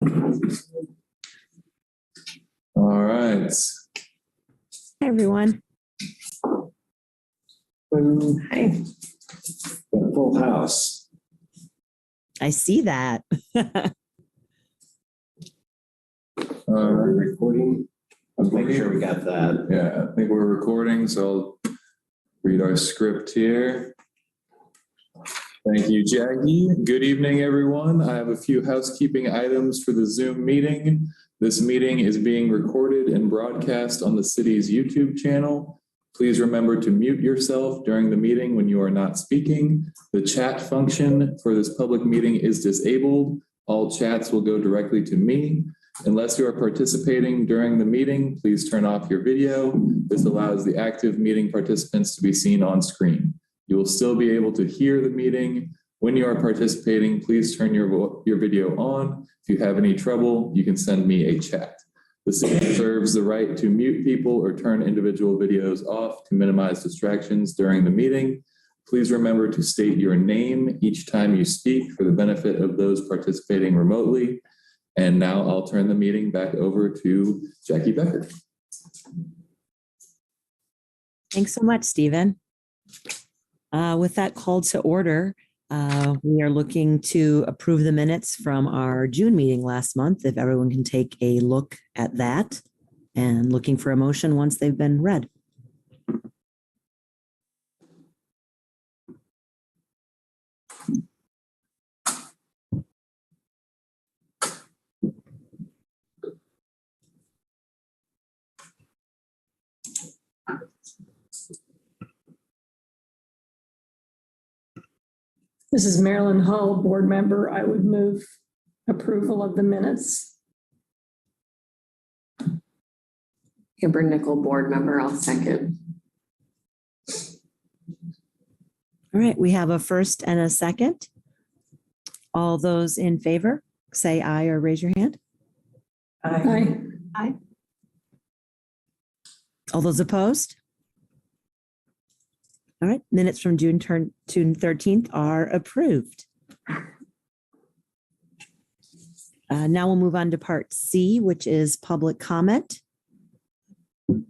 All right. Hi, everyone. Hi. Got a full house. I see that. Recording. Let's make sure we got that. Yeah, I think we're recording, so I'll read our script here. Thank you, Jackie. Good evening, everyone. I have a few housekeeping items for the Zoom meeting. This meeting is being recorded and broadcast on the city's YouTube channel. Please remember to mute yourself during the meeting when you are not speaking. The chat function for this public meeting is disabled. All chats will go directly to me. Unless you are participating during the meeting, please turn off your video. This allows the active meeting participants to be seen on screen. You will still be able to hear the meeting. When you are participating, please turn your video on. If you have any trouble, you can send me a chat. The city reserves the right to mute people or turn individual videos off to minimize distractions during the meeting. Please remember to state your name each time you speak for the benefit of those participating remotely. And now I'll turn the meeting back over to Jackie Becker. Thanks so much, Stephen. With that called to order, we are looking to approve the minutes from our June meeting last month. If everyone can take a look at that, and looking for a motion once they've been read. This is Marilyn Hull, board member. I would move approval of the minutes. Amber Nickel, board member. I'll second. All right, we have a first and a second. All those in favor, say aye or raise your hand. Aye. Aye. All those opposed? All right, minutes from June 13th are approved. Now we'll move on to part C, which is public comment.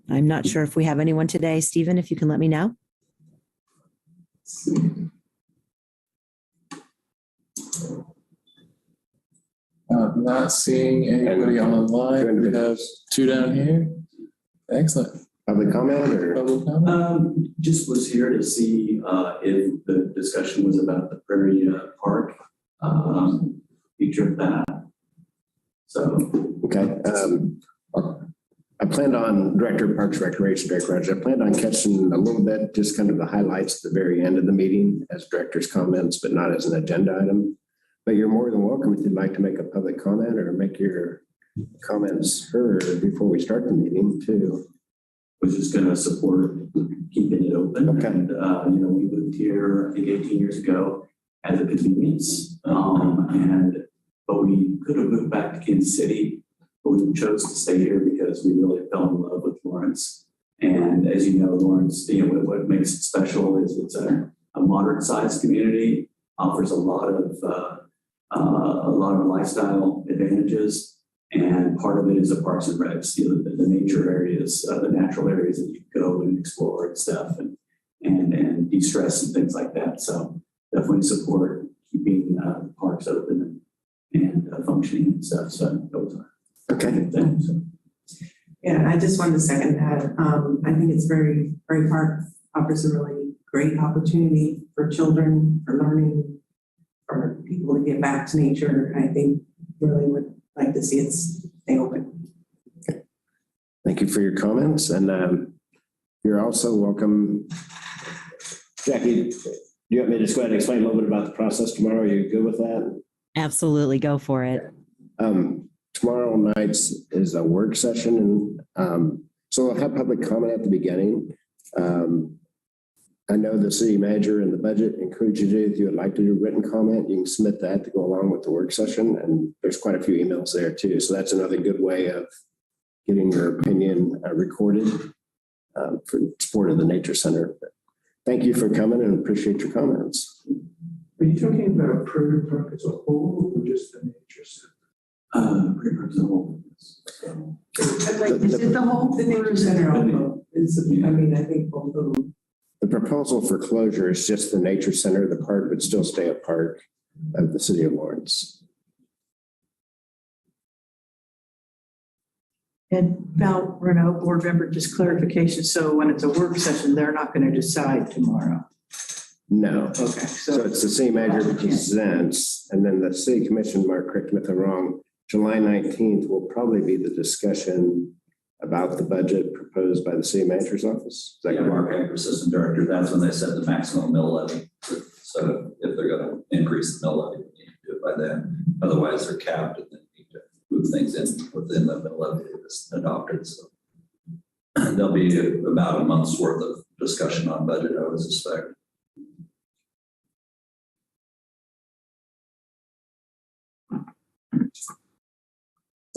I'm not sure if we have anyone today. Stephen, if you can let me know. I'm not seeing anybody online. We have two down here. Excellent. Public comment or? Public comment? Just was here to see if the discussion was about the Prairie Park feature of that. So. Okay. I planned on Director of Parks Recreation, Director Rogers. I planned on catching a little bit, just kind of the highlights at the very end of the meeting as director's comments, but not as an agenda item. But you're more than welcome if you'd like to make a public comment or make your comments heard before we start the meeting too. Was just going to support keeping it open. Okay. And, we moved here, I think 18 years ago as a convenience. But we could have moved back to Kansas City, but we chose to stay here because we really fell in love with Lawrence. And as you know, Lawrence, what makes it special is it's a moderate sized community, offers a lot of lifestyle advantages. And part of it is the parks and recs, the nature areas, the natural areas that you go and explore and stuff and de-stress and things like that. So definitely support keeping parks open and functioning and stuff. So those are okay. Things. So. Yeah, I just wanted to second that. I think it's Prairie Park offers a really great opportunity for children, for learning, for people to get back to nature. I think really would like to see it stay open. Okay. Thank you for your comments. And you're also welcome. Jackie, do you want me to just go ahead and explain a little bit about the process tomorrow? Are you good with that? Absolutely, go for it. Tomorrow night is a work session. And so we'll have public comment at the beginning. I know the city manager and the budget encourage you to, if you would like to do written comment, you can submit that to go along with the work session. And there's quite a few emails there too. So that's another good way of getting your opinion recorded for support of the Nature Center. But thank you for coming and appreciate your comments. Are you talking about Prairie Park as a whole or just the Nature Center? Prairie Park's the whole. So, Is it the whole, the nature center also? I mean, I think both of them. The proposal for closure is just the nature center. The park would still stay a part of the city of Lawrence. And Val, Renault, board member, just clarification. So when it's a work session, they're not going to decide tomorrow. No. Okay. So it's the city manager presents, and then the city commission, Mark, correct me if I'm wrong, July 19th will probably be the discussion about the budget proposed by the city manager's office. Is that Yeah, correct? Mark Hager, assistant director, that's when they set the maximum mill levy. So if they're gonna increase the mill levy, they need to do it by then. Otherwise, they're capped and they need to move things in within the mill levy that's adopted. So there'll be about a month's worth of discussion on budget, I would suspect.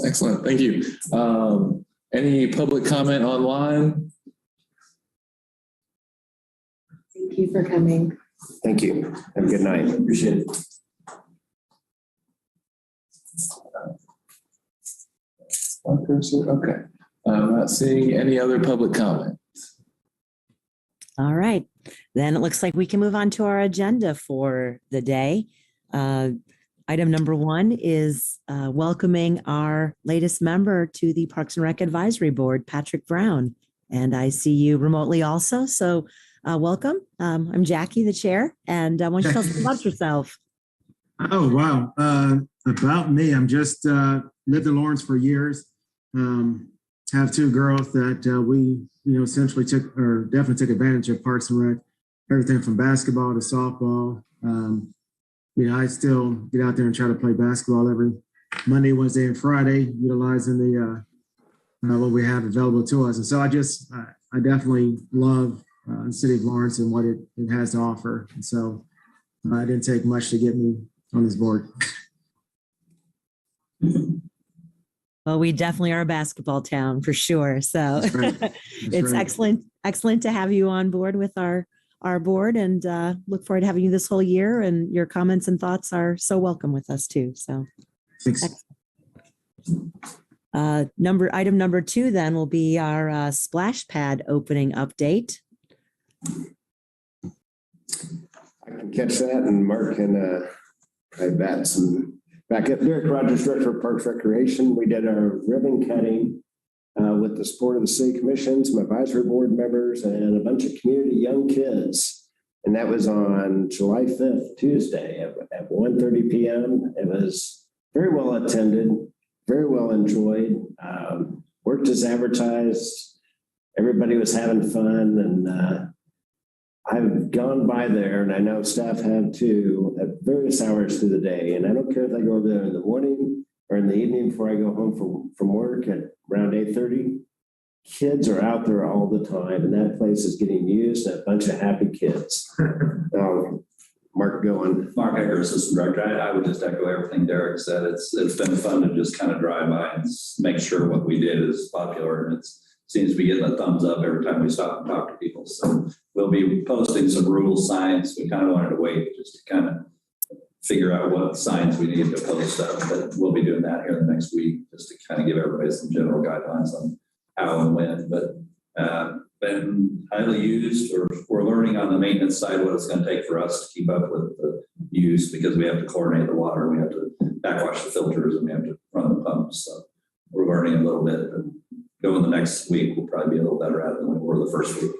Excellent. Thank you. Any public comment online? Thank you for coming. Thank you. Have a good night. Appreciate it. Okay. I'm not seeing any other public comment. All right, then it looks like we can move on to our agenda for the day. Item number 1 is welcoming our latest member to the Parks and Rec Advisory Board, Patrick Brown. And I see you remotely also, so welcome. I'm Jackie, the chair, and I want you to tell us about yourself. Oh, wow. About me, I'm just lived in Lawrence for years. Have 2 girls that we, essentially definitely took advantage of Parks and Rec, everything from basketball to softball. I still get out there and try to play basketball every Monday, Wednesday, and Friday, utilizing the what we have available to us. And so I definitely love the city of Lawrence and what it has to offer. And so it didn't take much to get me on this board. Well, we definitely are a basketball town for sure. So That's right. That's it's right. excellent to have you on board with our board, and look forward to having you this whole year. And your comments and thoughts are so welcome with us too. So Thanks. item number 2 then will be our splash pad opening update. I can catch that, and Mark can I've got some backup. Derek Rogers, Director of Parks Recreation. We did our ribbon cutting with the support of the city commission, some advisory board members, and a bunch of community young kids. And that was on July 5th, Tuesday at 1:30 p.m. It was very well attended, very well enjoyed, worked as advertised. Everybody was having fun, and I've gone by there, and I know staff have too, at various hours through the day. And I don't care if I go over there in the morning or in the evening before I go home from work at around 8:30. Kids are out there all the time, and that place is getting used, and a bunch of happy kids. Mark, go on. Mark Hager, assistant director. I would just echo everything Derek said. It's been fun to just kind of drive by and make sure what we did is popular, and it seems to be getting a thumbs up every time we stop and talk to people. So we'll be posting some rural signs. We kind of wanted to wait just to kind of figure out what signs we need to post up, but we'll be doing that here in the next week just to kind of give everybody some general guidelines on how and when. But been highly used, or we're learning on the maintenance side what it's going to take for us to keep up with the use, because we have to chlorinate the water, we have to backwash the filters, and we have to run the pumps. So we're learning a little bit, and going the next week, we'll probably be a little better at it than we were the first week.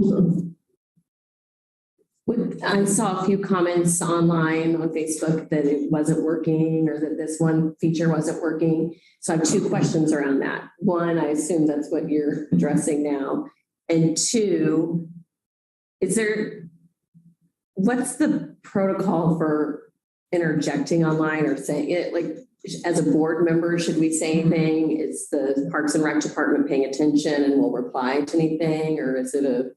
So. I saw a few comments online on Facebook that it wasn't working, or that this one feature wasn't working. So I have 2 questions around that. 1, I assume that's what you're addressing now. And 2, what's the protocol for interjecting online or saying it? Like, as a board member, should we say anything? Is the Parks and Rec department paying attention and will reply to anything, or is it a?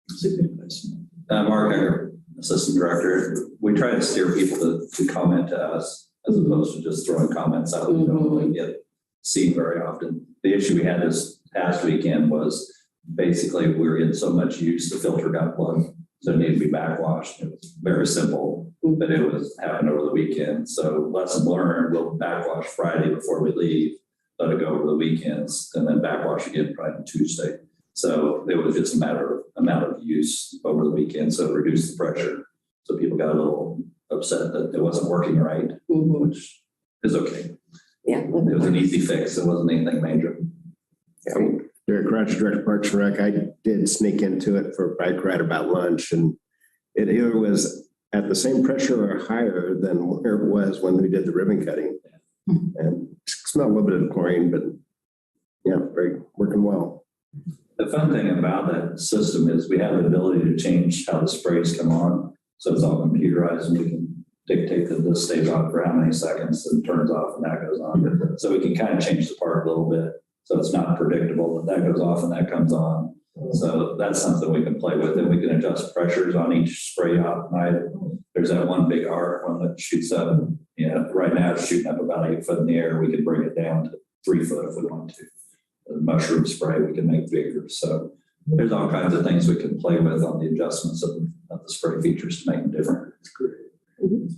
That's a good question. Mark Hager, assistant director. We try to steer people to comment to us as opposed to just throwing comments out that don't really get seen very often. The issue we had this past weekend was basically we were getting so much use, the filter got plugged, so it needed to be backwashed. It was very simple. but it was happened over the weekend. So lesson learned, we'll backwash Friday before we leave, let it go over the weekends, and then backwash again Friday and Tuesday. So it was just a matter of amount of use over the weekend. So it reduced the pressure. So people got a little upset that it wasn't working right, which is okay. Yeah. It was an easy fix. It wasn't anything major. Yeah, Derek Crouch, Director of Parks and Rec, I did sneak into it for a bike ride about lunch, and it either was at the same pressure or higher than where it was when we did the ribbon cutting. And smelled a little bit of chlorine, but yeah, very working well. The fun thing about that system is we have the ability to change how the sprays come on. So it's all computerized, and we can dictate that this stays on for how many seconds and turns off and that goes on. So we can kind of change the part a little bit. So it's not predictable that goes off and that comes on. So that's something we can play with, and we can adjust pressures on each spray out. There's that one big Hart one that shoots up. Right now it's shooting up about 8 foot in the air. We could bring it down to 3 foot if we want to. The mushroom spray we can make bigger. So there's all kinds of things we can play with on the adjustments of the spray features to make them different. It's great.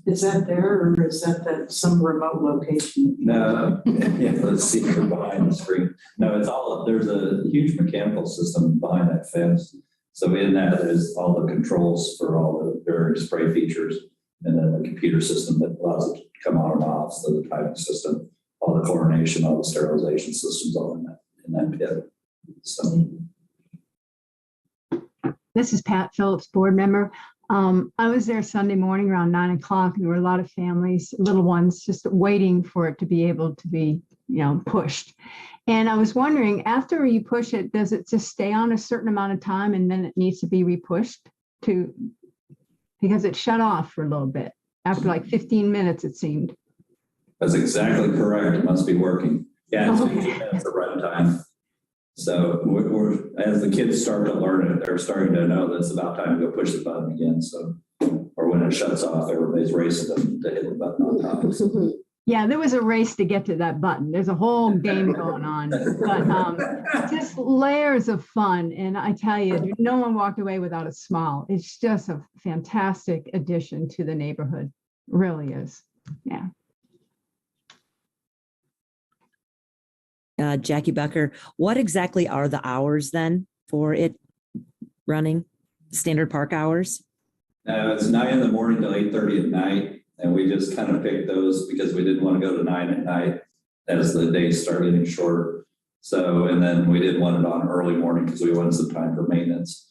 Is that there, or is that some remote location? No, yeah, let's see behind the screen. No, it's all, there's a huge mechanical system behind that fence. So in that is all the controls for all the various spray features, and then the computer system that allows it to come on and off. So the timing system, all the chlorination, all the sterilization systems, all in that pit. So. This is Pat Phillips, board member. I was there Sunday morning around 9 o'clock. There were a lot of families, little ones, just waiting for it to be able to be, pushed. And I was wondering, after you push it, does it just stay on a certain amount of time and then it needs to be repushed because it shut off for a little bit after like 15 minutes, it seemed. That's exactly correct. It must be working. Yeah, it's 15 minutes of run time. So we're, as the kids start to learn it, they're starting to know that it's about time to go push the button again. So, or when it shuts off, everybody's racing to hit the button on top. Yeah, there was a race to get to that button. There's a whole game going on, but just layers of fun. And I tell you, no one walked away without a smile. It's just a fantastic addition to the neighborhood. It really is. Yeah. Jackie Becker, what exactly are the hours then for it running? Standard park hours? It's 9 in the morning till 8:30 at night. And we just kind of picked those because we didn't want to go to 9 at night as the days start getting shorter. So, and then we didn't want it on early morning because we wanted some time for maintenance.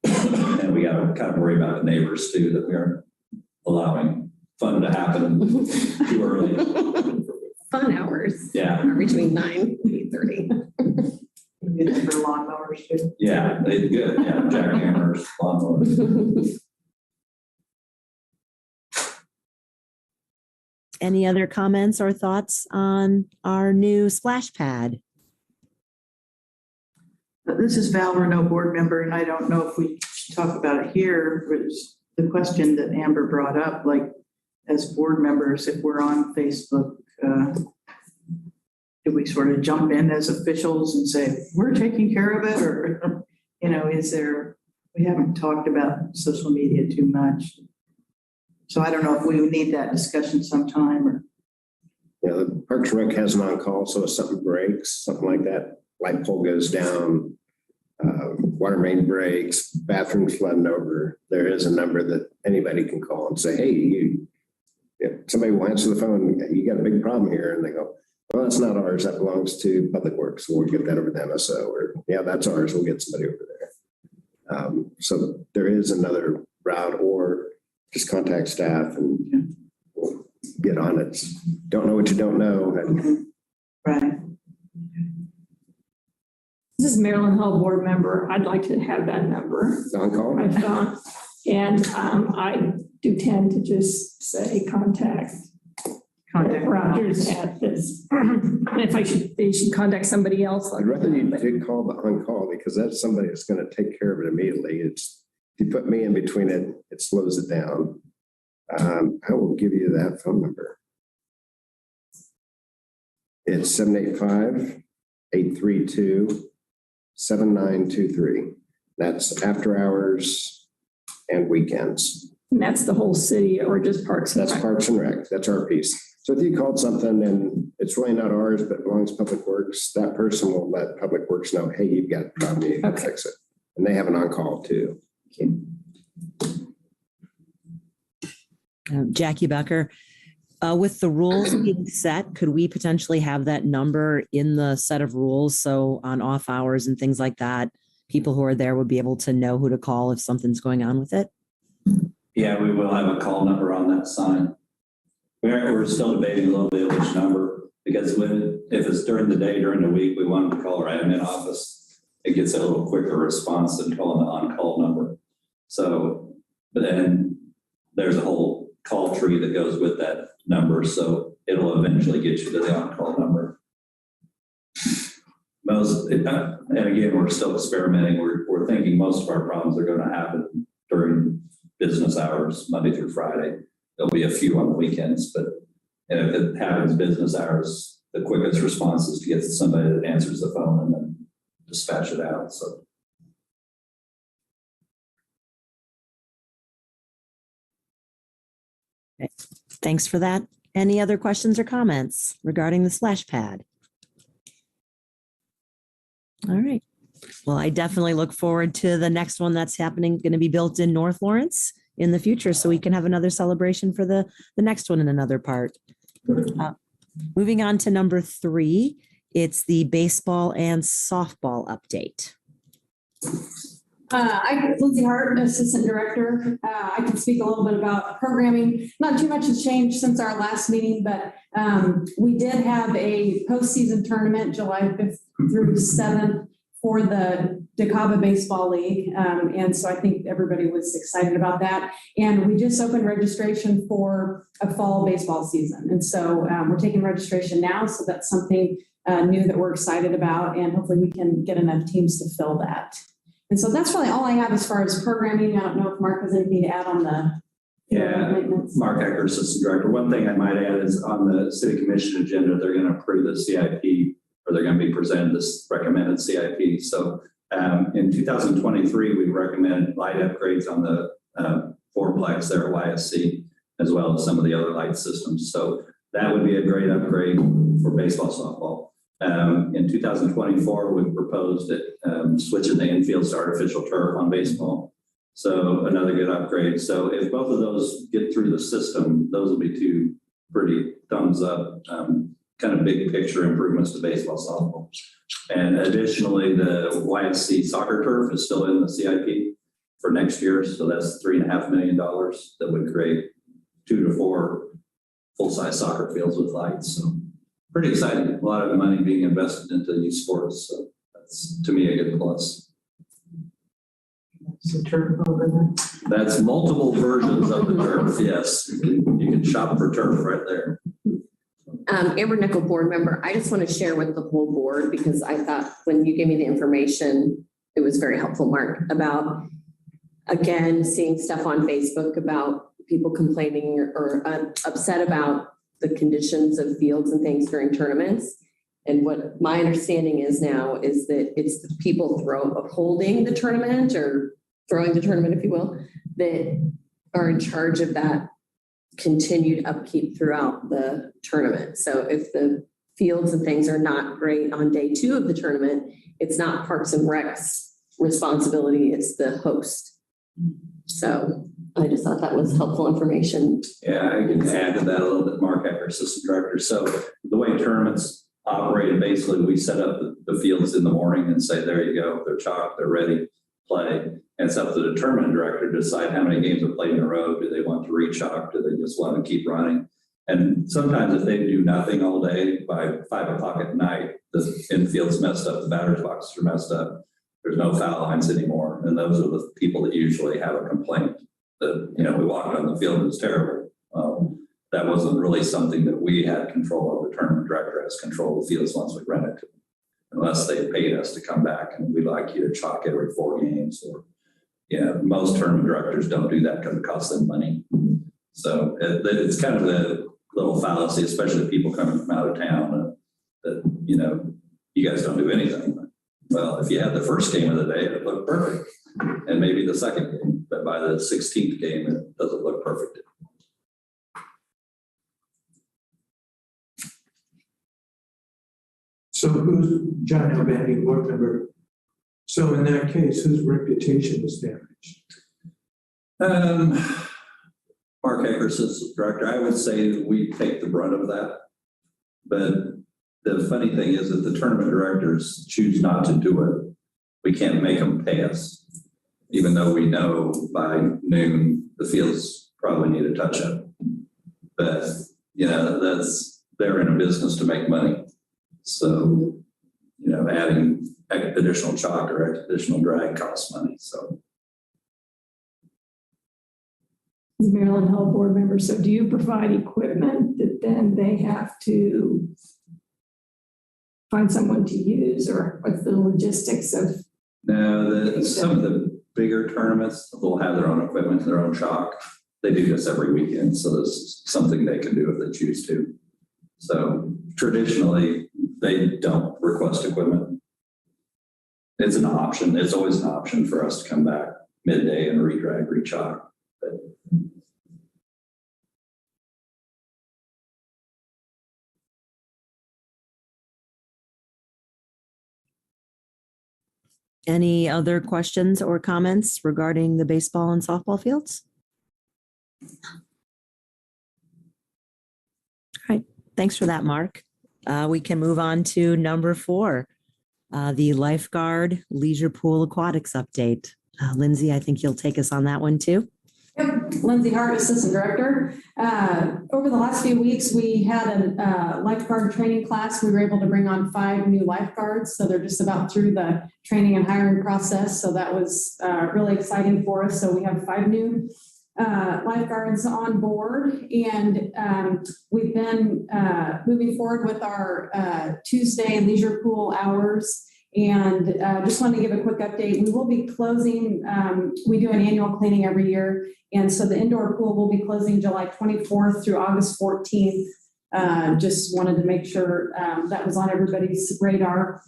And we got to kind of worry about the neighbors too, that we aren't allowing fun to happen too early. Fun hours. Yeah. Between 9 and 8:30. For lawnmowers too. Yeah, they did good. Yeah, jackhammers, lawnmowers. Any other comments or thoughts on our new splash pad? This is Val Renault, board member, and I don't know if we should talk about it here. It's the question that Amber brought up, like as board members, if we're on Facebook, do we sort of jump in as officials and say, we're taking care of it? Or, we haven't talked about social media too much. So I don't know if we would need that discussion sometime or. Yeah, the Parks and Rec has an on-call, so if something breaks, something like that, light pole goes down, water main breaks, bathrooms flooding over, there is a number that anybody can call and say, hey, somebody will answer the phone, you got a big problem here. And they go, well, that's not ours. That belongs to Public Works. So we'll get that over to MSO. Or, yeah, that's ours. We'll get somebody over there. So there is another route, or just contact staff and we'll get on it. Don't know what you don't know. Right. This is Marilyn Hull, board member. I'd like to have that number. On call? I thought, and I do tend to just say contact Rogers at this. And if they should contact somebody else. I'd rather you did call the on call, because that's somebody that's going to take care of it immediately. It's, if you put me in between it, it slows it down. I will give you that phone number. It's 785-832-7923. That's after hours and weekends. And that's the whole city or just Parks? That's Parks and Rec. That's our piece. So if you called something and it's really not ours, but belongs to Public Works, that person will let Public Works know, hey, you've got a problem, you can fix it. And they have an on-call too. Jackie Becker, with the rules being set, could we potentially have that number in the set of rules? So on off hours and things like that, people who are there would be able to know who to call if something's going on with it? Yeah, we will have a call number on that sign. We're still debating a little bit which number, because if it's during the day, during the week, we want to call our admin office. It gets a little quicker response than calling the on-call number. So, but then there's a whole call tree that goes with that number. So it'll eventually get you to the on-call number. And again, we're still experimenting. We're thinking most of our problems are going to happen during business hours, Monday through Friday. There'll be a few on the weekends, but if it happens business hours, the quickest response is to get somebody that answers the phone and then dispatch it out. So. Okay. Thanks for that. Any other questions or comments regarding the splash pad? All right. Well, I definitely look forward to the next one that's happening, going to be built in North Lawrence in the future, so we can have another celebration for the next one in another part. Moving on to number 3, it's the baseball and softball update. I'm Lindsay Hart, Assistant Director. I can speak a little bit about programming. Not too much has changed since our last meeting, but we did have a postseason tournament July 5th through 7th for the DeKalb Baseball League. And so I think everybody was excited about that. And we just opened registration for a fall baseball season. And so we're taking registration now. So that's something new that we're excited about. And hopefully we can get enough teams to fill that. And so that's really all I have as far as programming. I don't know if Mark has anything to add on the maintenance. Mark Ecker, Assistant Director. One thing I might add is on the City Commission agenda, they're going to approve the CIP, or they're going to be presented this recommended CIP. So in 2023, we recommend light upgrades on the fourplex there at YSC, as well as some of the other light systems. So that would be a great upgrade for baseball, softball. In 2024, we proposed it, switching the infield to artificial turf on baseball. So another good upgrade. So if both of those get through the system, those will be 2 pretty thumbs up, kind of big picture improvements to baseball, softball. And additionally, the YSC soccer turf is still in the CIP for next year. So that's $3.5 million that would create 2 to 4 full-size soccer fields with lights. So pretty exciting. A lot of money being invested into youth sports. So that's, to me, a good plus. Some turf over there. That's multiple versions of the turf. Yes, you can shop for turf right there. Amber Nickel board member, I just want to share with the whole board, because I thought when you gave me the information, it was very helpful, Mark, about, again, seeing stuff on Facebook about people complaining or upset about the conditions of fields and things during tournaments. And what my understanding is now is that it's the people holding the tournament, or throwing the tournament, if you will, that are in charge of that continued upkeep throughout the tournament. So if the fields and things are not great on day 2 of the tournament, it's not Parks and Rec's responsibility, it's the host. So I just thought that was helpful information. Yeah, I can add to that a little bit, Mark Ecker, Assistant Director. So the way tournaments operate, basically we set up the fields in the morning and say, there you go, they're chalked, they're ready, play. And it's up to the tournament director to decide how many games are played in a row. Do they want to re-chalk? Do they just want to keep running? And sometimes if they do nothing all day, by 5 o'clock at night, the infield's messed up, the batter's boxes are messed up. There's no foul lines anymore. And those are the people that usually have a complaint that, we walked on the field, it was terrible. That wasn't really something that we had control of. The tournament director has control of the fields once we rent it to them, unless they paid us to come back and we'd like you to chalk every 4 games. Or, most tournament directors don't do that because it costs them money. So it's kind of a little fallacy, especially the people coming from out of town, that, you guys don't do anything. Well, if you had the first game of the day, it looked perfect. And maybe the second game, but by the 16th game, it doesn't look perfect. So who's John Albany, board member? So in that case, whose reputation is damaged? Mark Eckers is the director. I would say that we take the brunt of that. But the funny thing is that the tournament directors choose not to do it. We can't make them pay us, even though we know by noon the fields probably need a touch up. But, you know, they're in a business to make money. So, you know, adding additional chalk or additional drag costs money. So. Maryland Health Board member, so do you provide equipment that then they have to find someone to use, or what's the logistics of? No, some of the bigger tournaments will have their own equipment, their own chalk. They do this every weekend, so this is something they can do if they choose to. So traditionally, they don't request equipment. It's an option. It's always an option for us to come back midday and re-drag, re-chalk. But any other questions or comments regarding the baseball and softball fields? All right, thanks for that, Mark. We can move on to number 4, the Lifeguard Leisure Pool Aquatics update. Lindsay, I think you'll take us on that one too. Yep, Lindsay Hart, Assistant Director. Over the last few weeks, we had a lifeguard training class. We were able to bring on 5 new lifeguards. So they're just about through the training and hiring process. So that was really exciting for us. So we have 5 new lifeguards on board, and we've been moving forward with our Tuesday leisure pool hours. And just wanted to give a quick update. We will be closing, we do an annual cleaning every year. And so the indoor pool will be closing July 24th through August 14th. Just wanted to make sure that was on everybody's radar.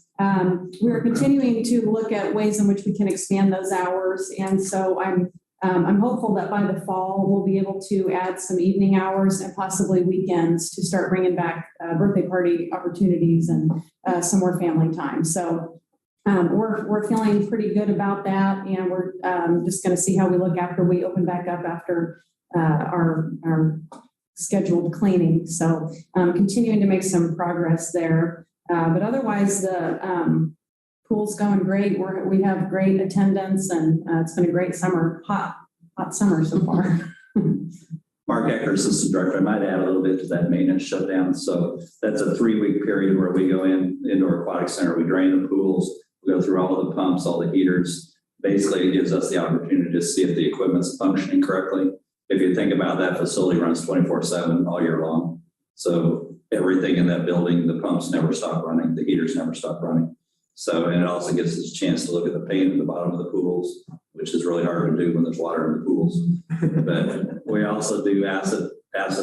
We're continuing to look at ways in which we can expand those hours. And so I'm hopeful that by the fall, we'll be able to add some evening hours and possibly weekends to start bringing back birthday party opportunities and some more family time. So we're feeling pretty good about that. And we're just going to see how we look after we open back up after our scheduled cleaning. So continuing to make some progress there. But otherwise, the pool's going great. We have great attendance, and it's been a great summer, hot summer so far. Mark Eckers, Assistant Director, I might add a little bit to that maintenance shutdown. So that's a 3-week period where we go into our aquatic center, we drain the pools, we go through all the pumps, all the heaters. Basically, it gives us the opportunity to see if the equipment's functioning correctly. If you think about that, facility runs 24/7 all year long. So everything in that building, the pumps never stop running, the heaters never stop running. So, and it also gives us a chance to look at the paint at the bottom of the pools, which is really hard to do when there's water in the pools. But we also do acid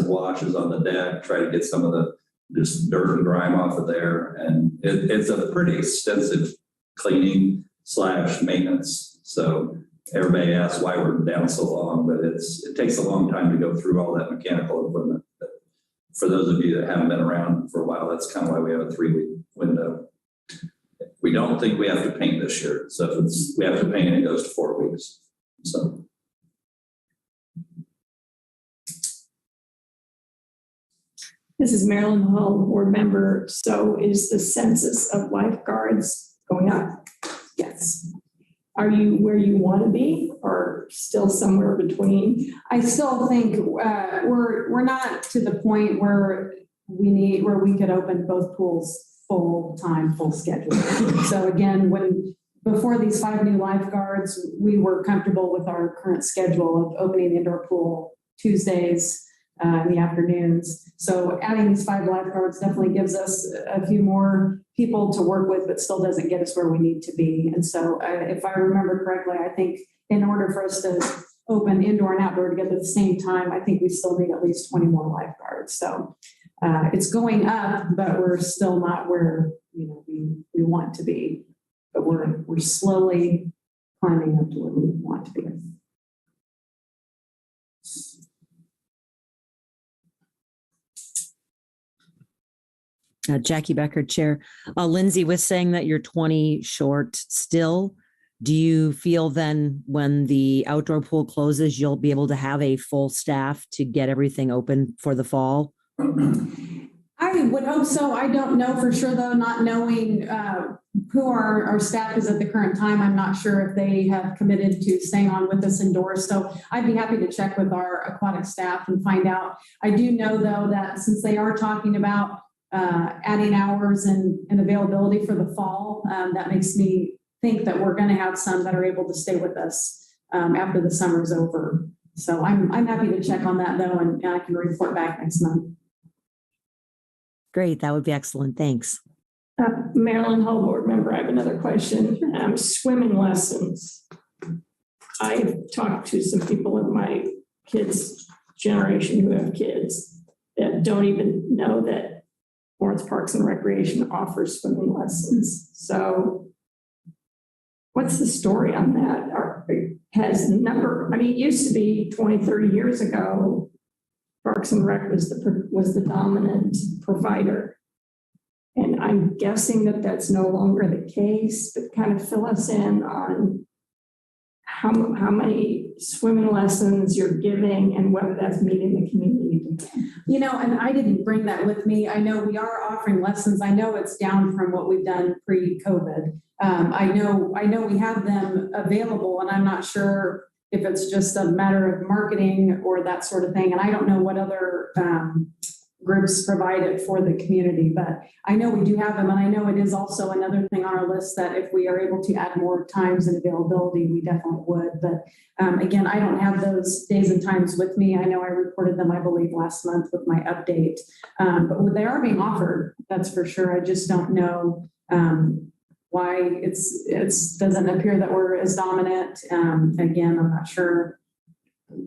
washes on the deck, try to get some of the just dirt and grime off of there. And it's a pretty extensive cleaning / maintenance. So everybody asks why we're down so long, but it takes a long time to go through all that mechanical equipment. But for those of you that haven't been around for a while, that's kind of why we have a 3-week window. We don't think we have to paint this year. So if we have to paint, it goes to 4 weeks. So. This is Marilyn Hall, board member. So is the census of lifeguards going up? Yes. Are you where you want to be, or still somewhere between? I still think we're not to the point where we could open both pools full time, full schedule. So again, before these 5 new lifeguards, we were comfortable with our current schedule of opening the indoor pool Tuesdays in the afternoons. So adding these 5 lifeguards definitely gives us a few more people to work with, but still doesn't get us where we need to be. And so if I remember correctly, I think in order for us to open indoor and outdoor together at the same time, I think we still need at least 20 more lifeguards. So it's going up, but we're still not where we want to be. But we're slowly climbing up to where we want to be. Jackie Becker, Chair. Lindsay was saying that you're 20 short still. Do you feel then when the outdoor pool closes, you'll be able to have a full staff to get everything open for the fall? I would hope so. I don't know for sure though, not knowing who our staff is at the current time. I'm not sure if they have committed to staying on with us indoors. So I'd be happy to check with our aquatic staff and find out. I do know though that since they are talking about adding hours and availability for the fall, that makes me think that we're going to have some that are able to stay with us after the summer's over. So I'm happy to check on that though, and I can report back next month. Great, that would be excellent. Thanks. Marilyn Hull, board member, I have another question. Swimming lessons. I've talked to some people in my kids' generation who have kids that don't even know that Lawrence Parks and Recreation offers swimming lessons. So what's the story on that? It used to be 20, 30 years ago, Parks and Rec was the dominant provider. And I'm guessing that that's no longer the case, but kind of fill us in on how many swimming lessons you're giving and whether that's meeting the community demand. You know, and I didn't bring that with me. I know we are offering lessons. I know it's down from what we've done pre-COVID. I know we have them available, and I'm not sure if it's just a matter of marketing or that sort of thing. And I don't know what other groups provide it for the community, but I know we do have them. And I know it is also another thing on our list that if we are able to add more times and availability, we definitely would. But again, I don't have those days and times with me. I know I reported them, I believe, last month with my update. But they are being offered, that's for sure. I just don't know why it doesn't appear that we're as dominant. Again, I'm not sure.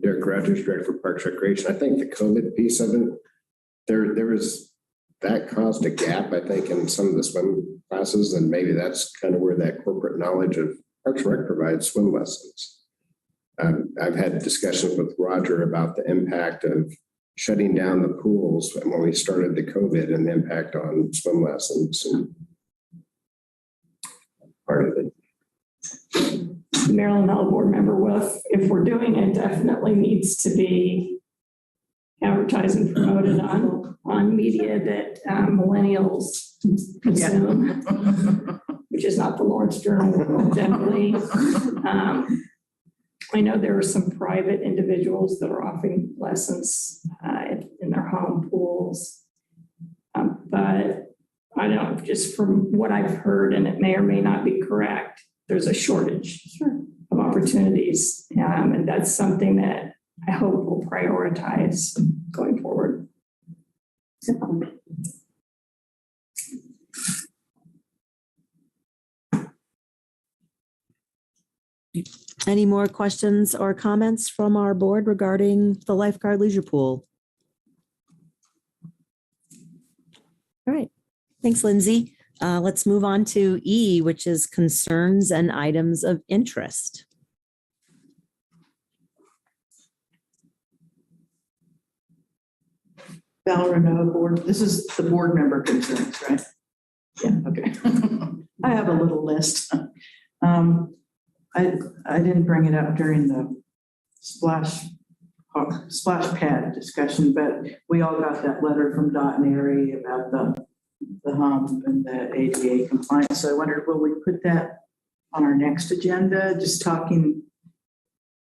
Derek Rogers, Director for Parks Recreation. I think the COVID piece of it, there was, that caused a gap, I think, in some of the swim classes, and maybe that's kind of where that corporate knowledge of Parks Rec provides swim lessons. I've had discussions with Roger about the impact of shutting down the pools when we started the COVID and the impact on swim lessons and part of it. Maryland Hull board member, well, if we're doing it, definitely needs to be advertised and promoted on media that millennials consume, which is not the Lawrence Journal, definitely. I know there are some private individuals that are offering lessons in their home pools, but I don't, just from what I've heard, and it may or may not be correct, there's a shortage of opportunities. And that's something that I hope we'll prioritize going forward. Any more questions or comments from our board regarding the Lifeguard Leisure Pool? All right. Thanks, Lindsay. Let's move on to E, which is concerns and items of interest. Val Renault board, this is the board member concerns, right? Yeah, okay. I have a little list. I didn't bring it up during the splash pad discussion, but we all got that letter from Dot Nary about the hump and the ADA compliance. So I wondered, will we put that on our next agenda? Just talking,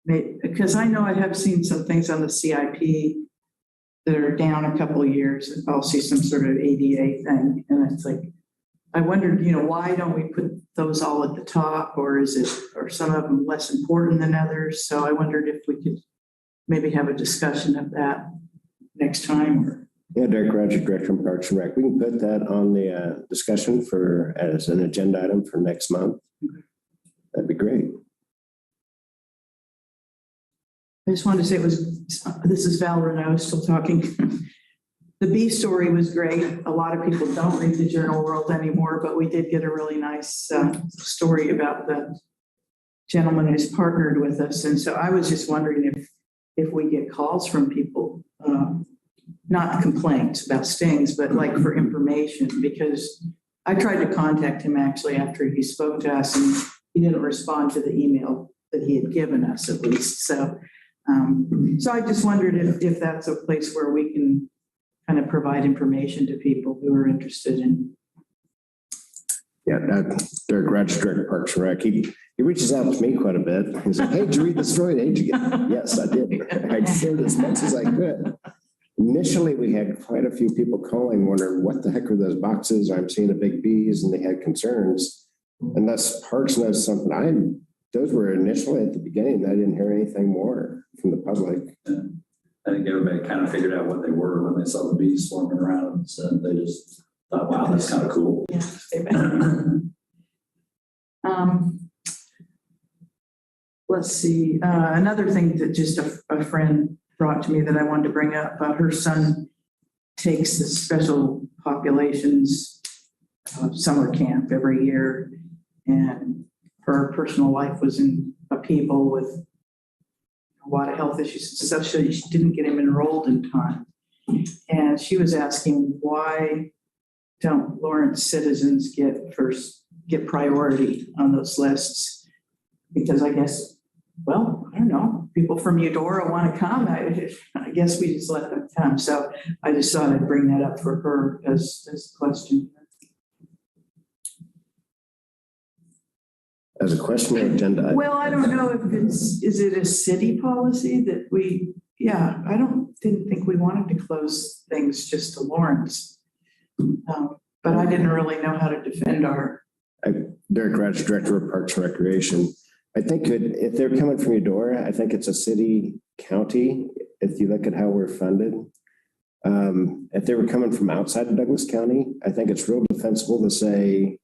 because I know I have seen some things on the CIP that are down a couple of years. I'll see some sort of ADA thing, and it's like, I wondered, why don't we put those all at the top, or are some of them less important than others? So I wondered if we could maybe have a discussion of that next time. Yeah, Derek Rogers, Director of Parks and Rec. We can put that on the discussion as an agenda item for next month. That'd be great. I just wanted to say this is Val Renault still talking. The bee story was great. A lot of people don't read the journal world anymore, but we did get a really nice story about the gentleman who's partnered with us. And so I was just wondering if we get calls from people not complaints about stings, but like for information, because I tried to contact him actually after he spoke to us and he didn't respond to the email that he had given us at least. So, so I just wondered if that's a place where we can kind of provide information to people who are interested in. Yeah, Derek Ratch, Director Parks and Rec, he reaches out to me quite a bit. He's like, hey, did you read the story? Did you get? Yes, I did. I shared as much as I could. Initially, we had quite a few people calling, wondering what the heck are those boxes? I'm seeing a big bees, and they had concerns. Unless Parks knows something, those were initially at the beginning. I didn't hear anything more from the public. Yeah. I think everybody kind of figured out what they were when they saw the bees swarming around. So they just thought, wow, that's kind of cool. Yeah. Let's see. Another thing that just a friend brought to me that I wanted to bring up, her son takes the special populations summer camp every year, and her personal life was in upheaval with a lot of health issues and stuff, so she didn't get him enrolled in time. And she was asking, why don't Lawrence citizens get priority on those lists? Because I guess, well, I don't know, people from Eudora want to come. I guess we just let them come. So I just thought I'd bring that up for her as a question. As a question or agenda? Well, I don't know if is it a city policy that I didn't think we wanted to close things just to Lawrence. But I didn't really know how to defend our. Derek Ratch, Director of Parks and Recreation. I think if they're coming from Eudora, I think it's a city county. If you look at how we're funded, if they were coming from outside of Douglas County, I think it's real defensible to say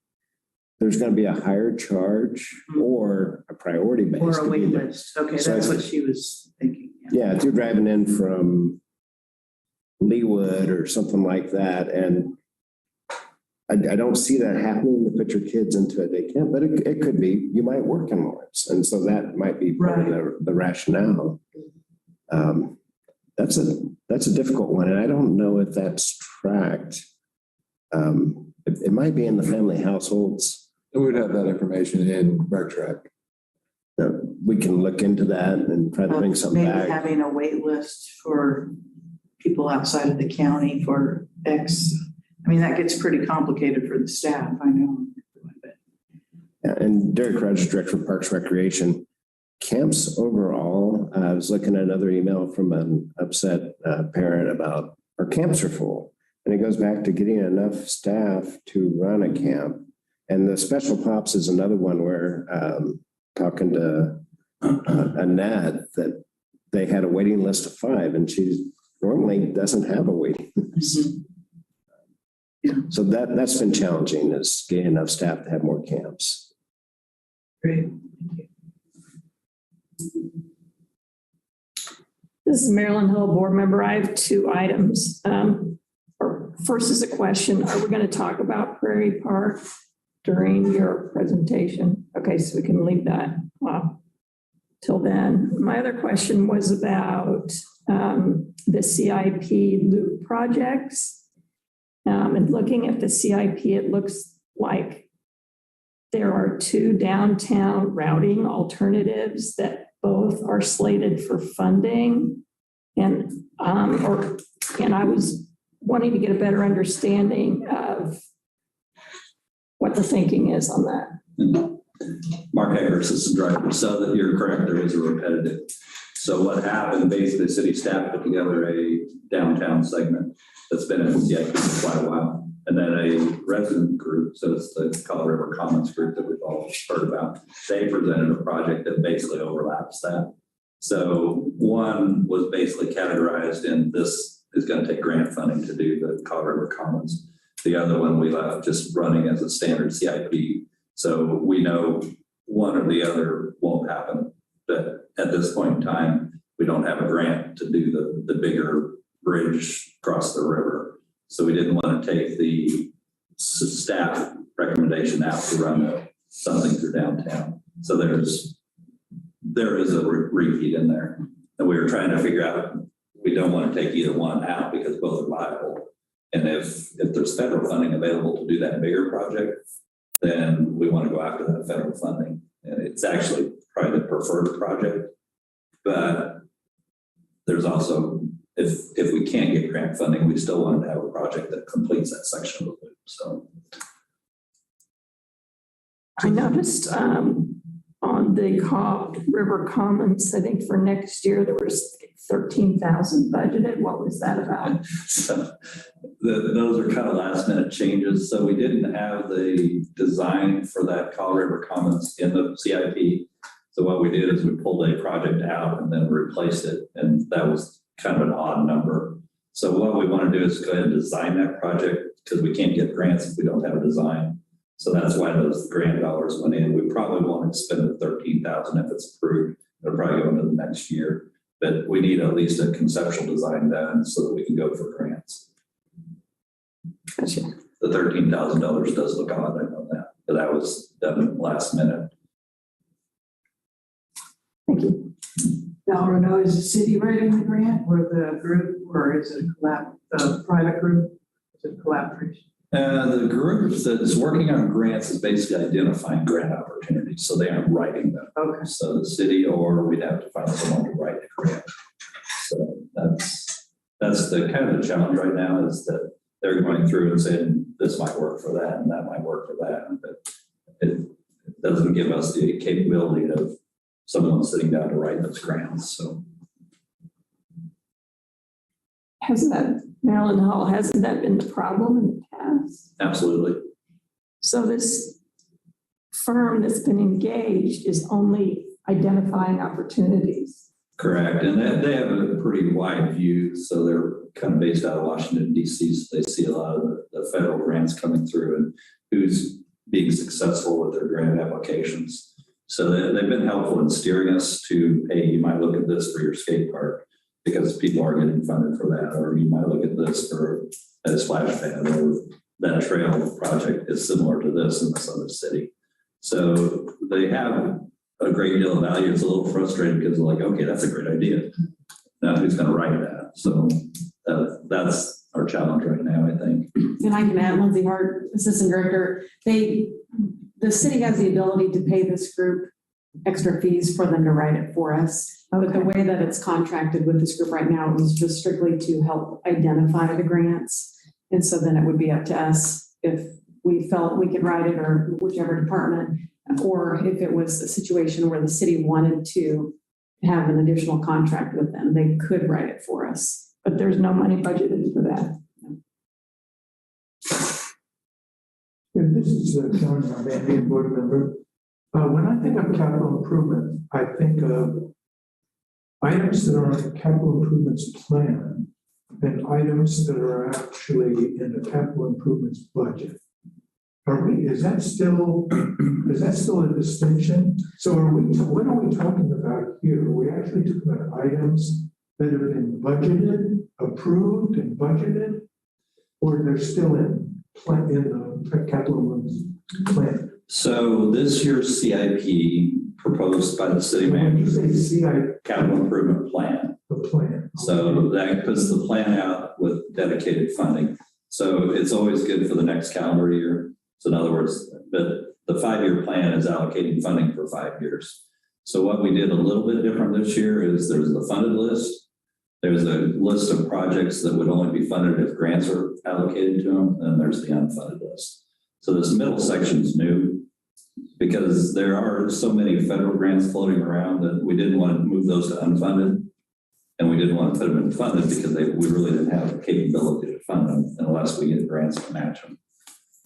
there's going to be a higher charge or a priority base. Or a wait list. Okay, so that's what she was thinking. Yeah, if you're driving in from Leawood or something like that, and I don't see that happening to put your kids into a day camp, but it could be. You might work in Lawrence, and so that might be part of the rationale. That's a difficult one, and I don't know if that's tracked. It might be in the family households. We would have that information in Rec Track. We can look into that and try to bring something back. Maybe having a wait list for people outside of the county for X. I mean, that gets pretty complicated for the staff, I know. Yeah, and Derek Rogers, Director of Parks and Recreation. Camps overall, I was looking at another email from an upset parent about our camps are full. And it goes back to getting enough staff to run a camp. And the special pops is another one where talking to Annette that they had a waiting list of 5 and she normally doesn't have a waiting list. Yeah. So that's been challenging, is getting enough staff to have more camps. Great. This is Marilyn Hill, board member. I have 2 items. First is a question. Are we going to talk about Prairie Park during your presentation? Okay, so we can leave that till then. My other question was about the CIP loop projects. And looking at the CIP, it looks like there are 2 downtown routing alternatives that both are slated for funding. And I was wanting to get a better understanding of what the thinking is on that. Mark Eggers, assistant driver. So that you're correct, there is a repetitive. So what happened, basically, the city staff put together a downtown segment that's been in the CIP for quite a while. And then a resident group, so it's the Colorado River Commons group that we've all heard about. They presented a project that basically overlaps that. So one was basically categorized in this is going to take grant funding to do the Colorado River Commons. The other one we left just running as a standard CIP. So we know one or the other won't happen. But at this point in time, we don't have a grant to do the bigger bridge across the river. So we didn't want to take the staff recommendation out to run something through downtown. So there is a repeat in there. And we were trying to figure out, we we don't want to take either one out because both are viable. And if there's federal funding available to do that bigger project, then we want to go after that federal funding. And it's actually probably the preferred project. But there's also, if we can't get grant funding, we still want to have a project that completes that section of the loop. So I noticed on the River Commons, I think for next year, there was 13,000 budgeted. What was that about? So those are kind of last minute changes. So we didn't have the design for that Colorado River Commons in the CIP. So what we did is we pulled a project out and then replaced it. And that was kind of an odd number. So what we want to do is go ahead and design that project because we can't get grants if we don't have a design. So that's why those grant dollars went in. We probably won't spend the 13,000 if it's approved. It'll probably go into the next year. But we need at least a conceptual design done so that we can go for grants. Gotcha. The $13,000 does look odd, I know that, but that was done last minute. Thank you. Now, Renault, is the city writing the grant or the group, or is it a private group? Is it collaboration? The group that's working on grants is basically identifying grant opportunities, so they aren't writing them. Okay. So the city, or we'd have to find someone to write the grant. So that's the kind of the challenge right now, is that they're going through and saying this might work for that and that might work for that, but it doesn't give us the capability of someone sitting down to write those grants. So Hasn't that, Marilyn Hall, hasn't that been the problem in the past? absolutely. So this firm that's been engaged is only identifying opportunities. Correct. And they have a pretty wide view. So they're kind of based out of Washington, D.C. So they see a lot of the federal grants coming through and who's being successful with their grant applications. So they've been helpful in steering us to, hey, you might look at this for your skate park because people are getting funded for that. Or you might look at this for a splash pad, or that trail project is similar to this in this other city. So they have a great deal of value. It's a little frustrating because they're like, okay, that's a great idea. Now who's going to write that? So that's our challenge right now, I think. And I can add, Lindsay Hart, Assistant Director, the city has the ability to pay this group extra fees for them to write it for us. But the way that it's contracted with this group right now is just strictly to help identify the grants. And so then it would be up to us if we felt we could write it, or whichever department, or if it was a situation where the city wanted to have an additional contract with them, they could write it for us. But there's no money budgeted for that. And this is John Van, board member. When I think of capital improvement, I think of items that are on the capital improvements plan and items that are actually in the capital improvements budget. Is that still a distinction? So what are we talking about here? Are we actually talking about items that have been budgeted, approved and budgeted, or they're still in the capital improvements plan? So this year's CIP proposed by the city manager, capital improvement plan. The plan. So that puts the plan out with dedicated funding. So it's always good for the next calendar year. So in other words, the 5-year plan is allocating funding for 5 years. So what we did a little bit different this year is there's the funded list. There's a list of projects that would only be funded if grants are allocated to them. And there's the unfunded list. So this middle section is new because there are so many federal grants floating around that we didn't want to move those to unfunded. And we didn't want to put them in funded because we really didn't have the capability to fund them unless we get grants to match them.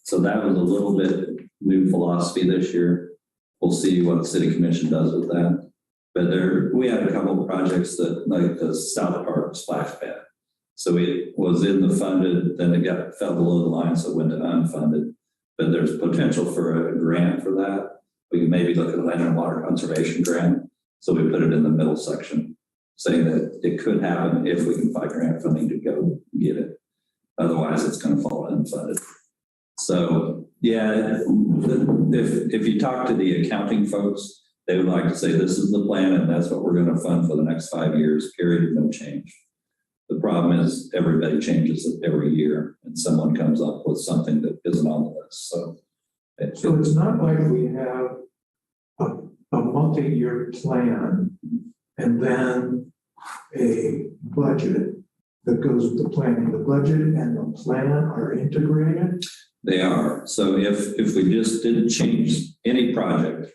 So that was a little bit new philosophy this year. We'll see what the city commission does with that. But we had a couple of projects that, like the South Park splash pad. So it was in the funded, then it fell below the line, so it went to unfunded. But there's potential for a grant for that. We can maybe look at a land and water conservation grant. So we put it in the middle section, saying that it could happen if we can find grant funding to go get it. Otherwise, it's going to fall unfunded. So yeah, if you talk to the accounting folks, they would like to say this is the plan and that's what we're going to fund for the next 5 years, period, no change. The problem is everybody changes it every year and someone comes up with something that isn't on the list. So it's not like we have a multi-year plan and then a budget that goes with the plan. The budget and the plan are integrated. They are. So if we just didn't change any project,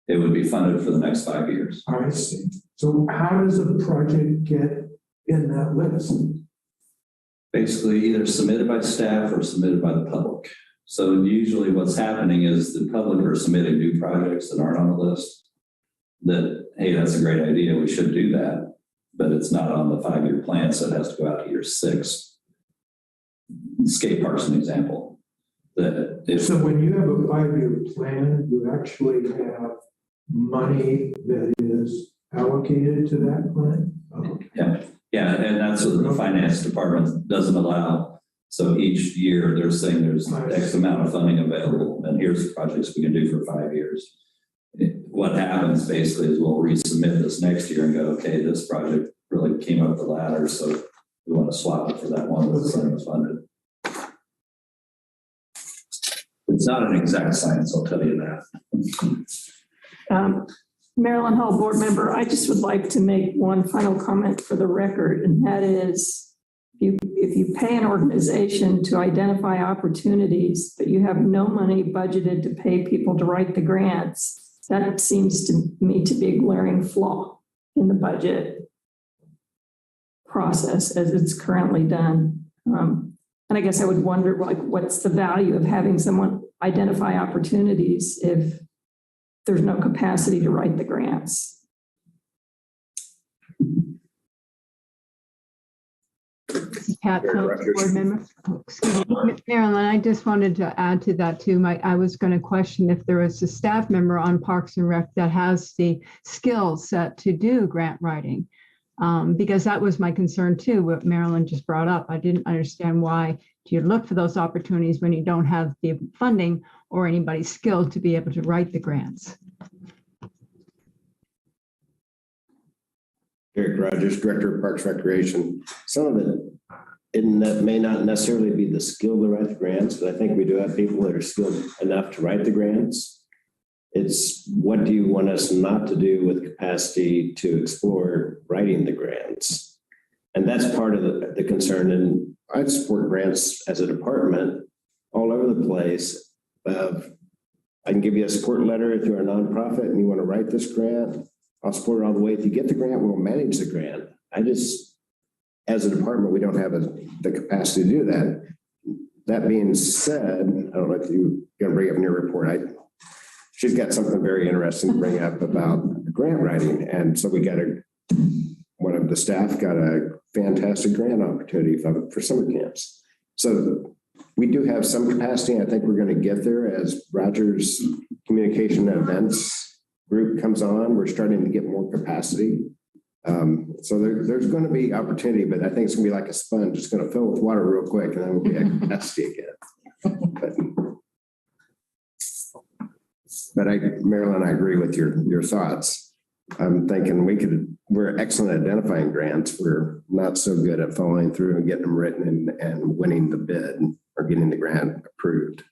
it would be funded for the next 5 years. I see. So how does a project get in that list? Basically, either submitted by staff or submitted by the public. So usually what's happening is the public are submitting new projects that aren't on the list that, hey, that's a great idea, we should do that, but it's not on the 5-year plan, so it has to go out to year 6. Skate park's an example. So when you have a 5-year plan, you actually have money that is allocated to that plan? Okay. Yeah, and that's what the finance department doesn't allow. So each year they're saying there's X amount of funding available, and here's the projects we can do for 5 years. What happens basically is we'll resubmit this next year and go, okay, this project really came up the ladder, so we want to swap it for that one that's funded. It's not an exact science, I'll tell you that. Marilyn Hall, board member, I just would like to make one final comment for the record, and that is, if you pay an organization to identify opportunities, but you have no money budgeted to pay people to write the grants, that seems to me to be a glaring flaw in the budget process as it's currently done. And I guess I would wonder, like, what's the value of having someone identify opportunities if there's no capacity to write the grants? Pat Phillips, board member. Oh, excuse me. Marilyn, I just wanted to add to that too. I was going to question if there was a staff member on Parks and Rec that has the skill set to do grant writing. Because that was my concern too, what Marilyn just brought up. I didn't understand why do you look for those opportunities when you don't have the funding or anybody skilled to be able to write the grants. Eric Rogers, Director of Parks Recreation. Some of it that may not necessarily be the skill to write the grants, but I think we do have people that are skilled enough to write the grants. It's what do you want us not to do with capacity to explore writing the grants? And that's part of the concern. And I support grants as a department all over the place. I can give you a support letter if you're a nonprofit and you want to write this grant. I'll support it all the way. If you get the grant, we'll manage the grant. As a department, we don't have the capacity to do that. That being said, I don't know if you're going to bring up in your report. She's got something very interesting to bring up about grant writing. And so one of the staff got a fantastic grant opportunity for summer camps. So we do have some capacity. I think we're going to get there as Rogers Communication and Events group comes on. We're starting to get more capacity. So there's going to be opportunity, but I think it's going to be like a sponge. It's going to fill with water real quick and then we'll be at capacity again. But Marilyn, I agree with your thoughts. I'm thinking we're excellent at identifying grants. We're not so good at following through and getting them written and winning the bid or getting the grant approved.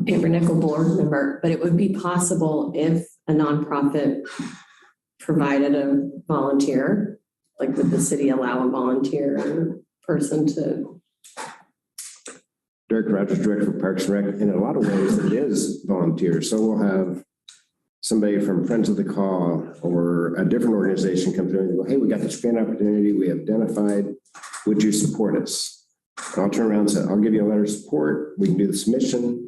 Amber Nickel, board member, but it would be possible if a nonprofit provided a volunteer, like would the city allow a volunteer person to? Derek Rogers, Director of Parks and Rec. In a lot of ways, it is volunteer. So we'll have somebody from Friends of the Call or a different organization come through and go, hey, we got this grant opportunity we have identified. Would you support us? And I'll turn around and say, I'll give you a letter of support. We can do the submission.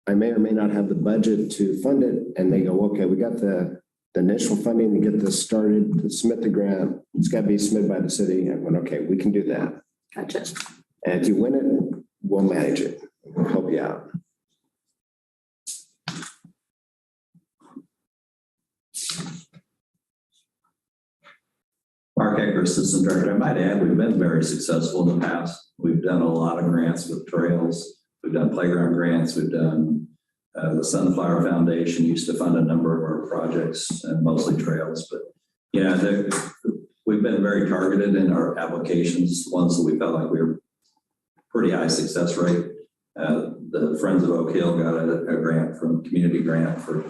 I may or may not have the budget to fund it. And they go, okay, we got the initial funding to get this started, to submit the grant. It's got to be submitted by the city. I went, okay, we can do that. Gotcha. And if you win it, we'll manage it. We'll help you out. Mark Ecker, Assistant Director. I might add, we've been very successful in the past. We've done a lot of grants with trails. We've done playground grants. We've done the Sunflower Foundation used to fund a number of our projects and mostly trails, but Yeah, we've been very targeted in our applications, ones that we felt like we were pretty high success rate. The Friends of Oak Hill got a grant from community grant for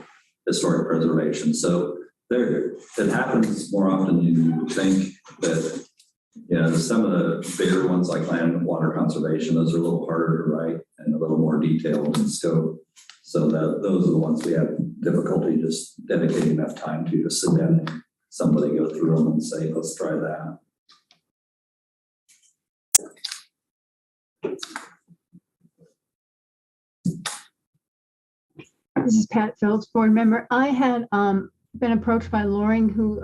historic preservation. So it happens more often than you would think. That some of the bigger ones like land and water conservation, those are a little harder to write and a little more detailed in scope. So those are the ones we have difficulty just dedicating enough time to sit down and somebody go through them and say, let's try that. This is Pat Phillips, board member. I had been approached by Loring, who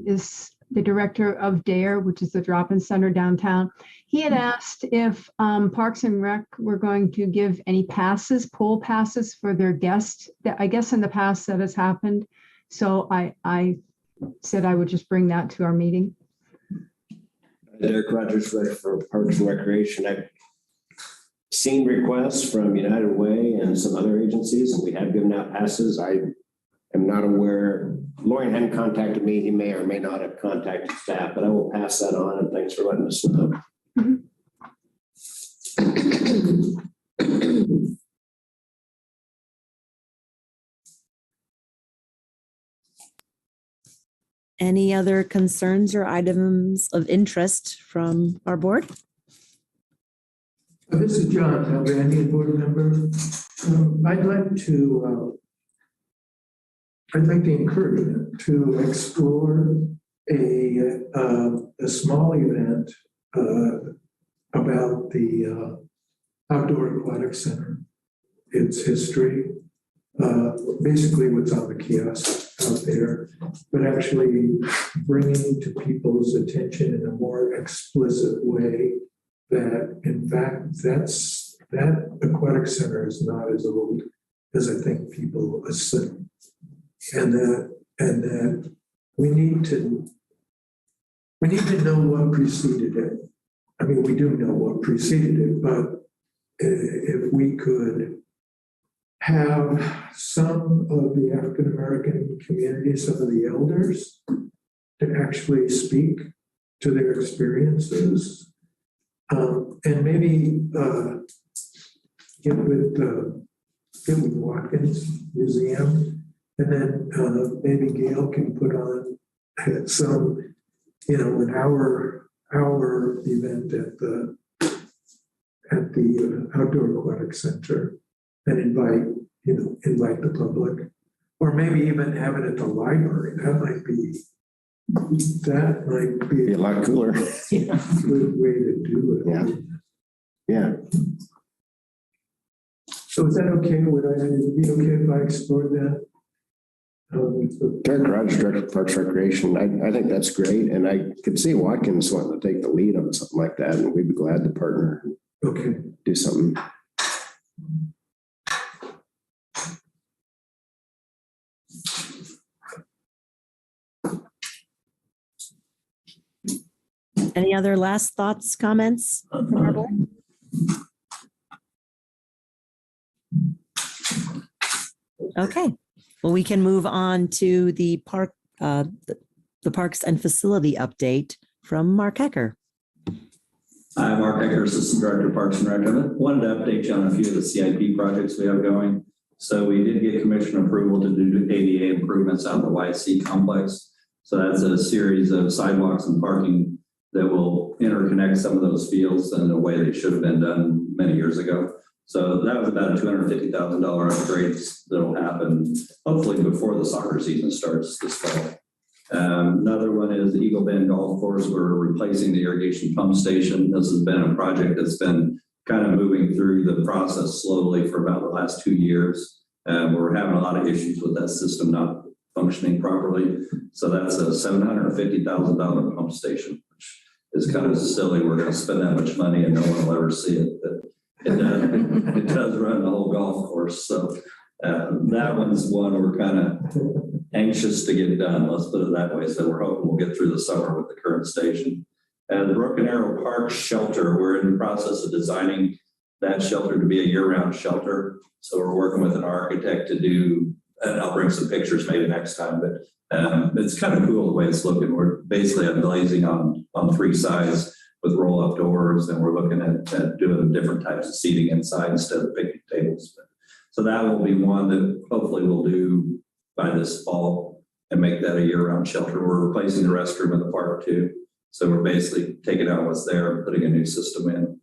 is the director of DARE, which is the drop-in center downtown. He had asked if Parks and Rec were going to give any passes, pool passes for their guests. I guess in the past that has happened. So I said I would just bring that to our meeting. Derek Rogers for Parks and Recreation. I've seen requests from United Way and some other agencies, and we have given out passes. I am not aware. Loring hadn't contacted me. He may or may not have contacted staff, but I will pass that on, and thanks for letting us know. Any other concerns or items of interest from our board? This is John Albandian, board member. I'd like the encouragement to explore a small event about the Outdoor Aquatics Center, its history, basically what's on the kiosk out there, but actually bringing to people's attention in a more explicit way that, in fact, that aquatic center is not as old as I think people assume, and that we need to know what preceded it. I mean, we do know what preceded it, but if we could have some of the African-American community, some of the elders, to actually speak to their experiences, and maybe get with Watkins Museum, and then maybe Gail can put on some, an hour event at the Outdoor Aquatic Center, and invite the public, or maybe even have it at the library. That might be a lot cooler. Yeah. Good way to do it. Yeah. So is that okay? Would it be okay if I explored that? Derek Rogers, Director of Parks Recreation. I think that's great, and I could see Watkins wanting to take the lead on something like that, and we'd be glad to partner. Okay. Do something. Any other last thoughts, comments from our board? Okay, well, we can move on to the Parks and Facility update from Mark Hecker. Hi, Mark Hecker, Assistant Director of Parks and Rec. I wanted to update you on a few of the CIP projects we have going. So we did get commission approval to do ADA improvements out of the YC complex. So that's a series of sidewalks and parking that will interconnect some of those fields in a way they should have been done many years ago. So that was about a $250,000 upgrade that'll happen hopefully before the soccer season starts this fall. Another one is the Eagle Bend Golf Course. We're replacing the irrigation pump station. This has been a project that's been kind of moving through the process slowly for about the last 2 years. We're having a lot of issues with that system not functioning properly. So that's a $750,000 pump station, which is kind of silly. We're going to spend that much money and no one will ever see it. But it does run the whole golf course. So that one's one we're kind of anxious to get done. Let's put it that way. So we're hoping we'll get through the summer with the current station. The Broken Arrow Park shelter, we're in the process of designing that shelter to be a year-round shelter. So we're working with an architect to do and I'll bring some pictures maybe next time, but it's kind of cool the way it's looking. We're basically glazing on 3 sides with roll-up doors, and we're looking at doing different types of seating inside instead of picnic tables. So that will be one that hopefully we'll do by this fall and make that a year-round shelter. We're replacing the restroom in the park too. So we're basically taking out what's there and putting a new system in.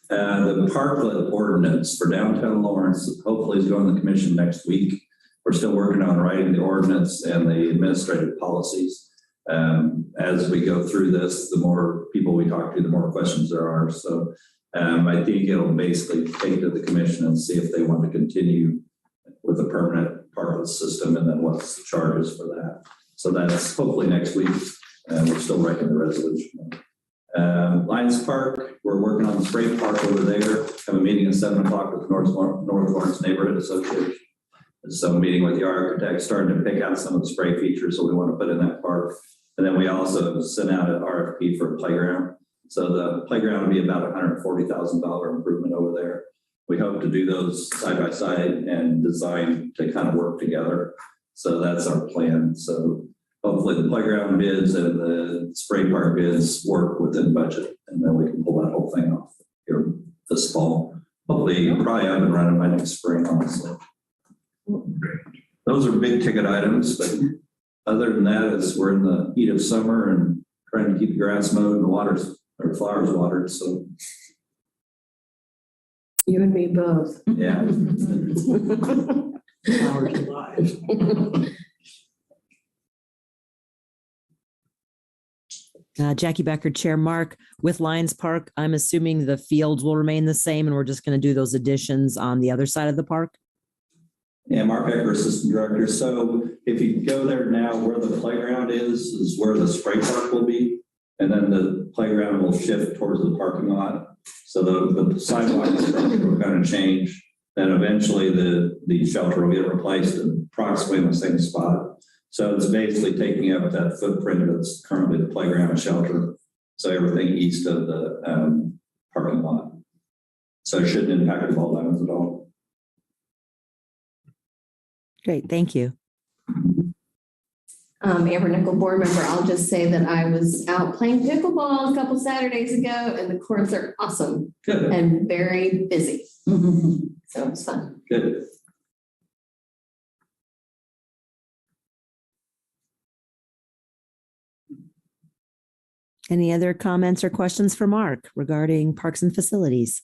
The parklet ordinance for downtown Lawrence hopefully is going to the commission next week. We're still working on writing the ordinance and the administrative policies. As we go through this, the more people we talk to, the more questions there are. So I think it'll basically take to the commission and see if they want to continue with a permanent parklet system and then what's the charges for that. So that's hopefully next week. We're still writing the resolution. Lions Park, we're working on the spray park over there. Have a meeting at 7 o'clock with North Lawrence Neighborhood Association. So meeting with the architect, starting to pick out some of the spray features that we want to put in that park. And then we also sent out an RFP for a playground. So the playground will be about $140,000 improvement over there. We hope to do those side by side and design to kind of work together. So that's our plan. So hopefully the playground bids and the spray park bids work within budget, and then we can pull that whole thing off here this fall. Hopefully probably up and running by next spring, honestly. Those are big ticket items, but other than that, as we're in the heat of summer and trying to keep the grass mowed and the flowers watered. So You and me both. yeah. Flowers alive. Jackie Becker, Chair. Mark, with Lions Park, I'm assuming the fields will remain the same and we're just going to do those additions on the other side of the park? Yeah, Mark Ecker, Assistant Director. So if you go there now, where the playground is where the spray park will be. And then the playground will shift towards the parking lot. So the sidewalk structure will kind of change. Then eventually the shelter will get replaced approximately in the same spot. So it's basically taking up that footprint that's currently the playground and shelter. So everything east of the parking lot. So it shouldn't impact the ball diamonds at all. Great, thank you. Amber Nickel board member, I'll just say that I was out playing pickleball a couple Saturdays ago, and the courts are awesome. Good. And very busy. So it was fun. Good. Any other comments or questions for Mark regarding parks and facilities?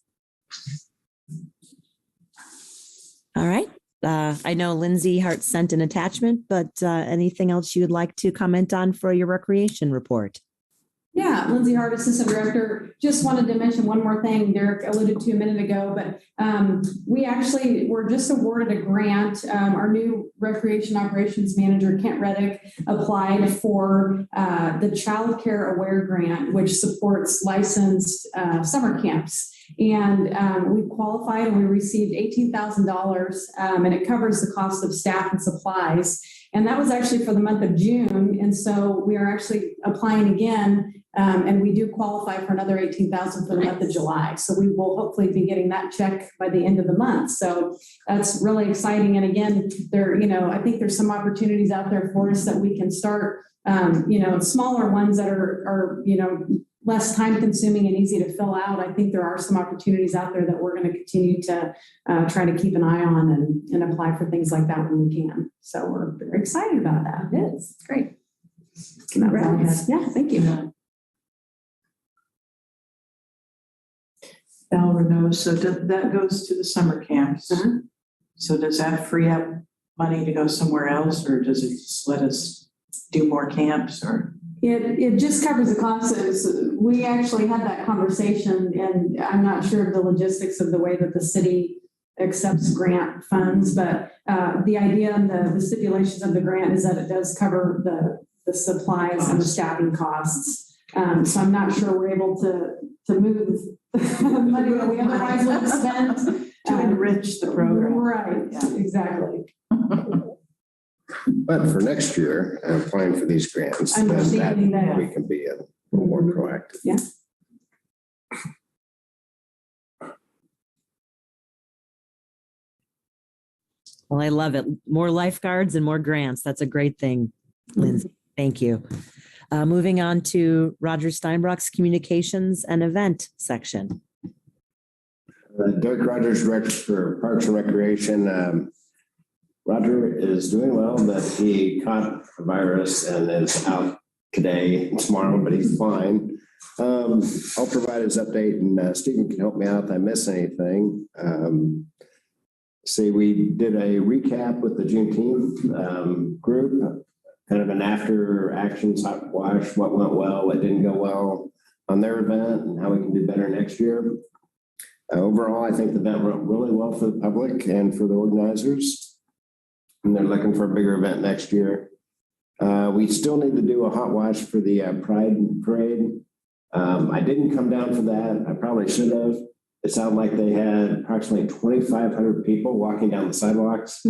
All right. I know Lindsay Hart sent an attachment, but anything else you would like to comment on for your recreation report? Yeah, Lindsay Hart, Assistant Director. Just wanted to mention one more thing Derek alluded to a minute ago, but we actually were just awarded a grant. Our new Recreation Operations Manager, Kent Reddick, applied for the Child Care Aware Grant, which supports licensed summer camps. And we qualified and we received $18,000 and it covers the cost of staff and supplies. And that was actually for the month of June. And so we are actually applying again and we do qualify for another $18,000 for the month of July. So we will hopefully be getting that check by the end of the month. So that's really exciting. And again, I think there's some opportunities out there for us that we can start, smaller ones that are less time consuming and easy to fill out. I think there are some opportunities out there that we're going to continue to try to keep an eye on and apply for things like that when we can. So we're very excited about that. It is. It's great. Congrats. Yeah, thank you. Renault, so that goes to the summer camps. So does that free up money to go somewhere else, or does it just let us do more camps? Or It just covers the costs. We actually had that conversation, and I'm not sure of the logistics of the way that the city accepts grant funds, but the idea and the stipulations of the grant is that it does cover the supplies and the staffing costs. So I'm not sure we're able to move money that we otherwise would have spent to enrich the program. Right, yeah, exactly. But for next year, applying for these grants, then that we can be a little more proactive. Yeah. Well, I love it. More lifeguards and more grants. That's a great thing, Lindsay. Thank you. Moving on to Roger Steinbrock's communications and event section. Derek Rogers, Director for Parks and Recreation. Roger is doing well, but he caught a virus and is out today, tomorrow, but he's fine. I'll provide his update, and Stephen can help me out if I miss anything. We did a recap with the Juneteenth group, kind of an after actions hot wash, what went well, what didn't go well on their event, and how we can do better next year. Overall, I think the event went really well for the public and for the organizers, and they're looking for a bigger event next year. We still need to do a hot wash for the Pride Parade. I didn't come down for that. I probably should have. It sounded like they had approximately 2,500 people walking down the sidewalks.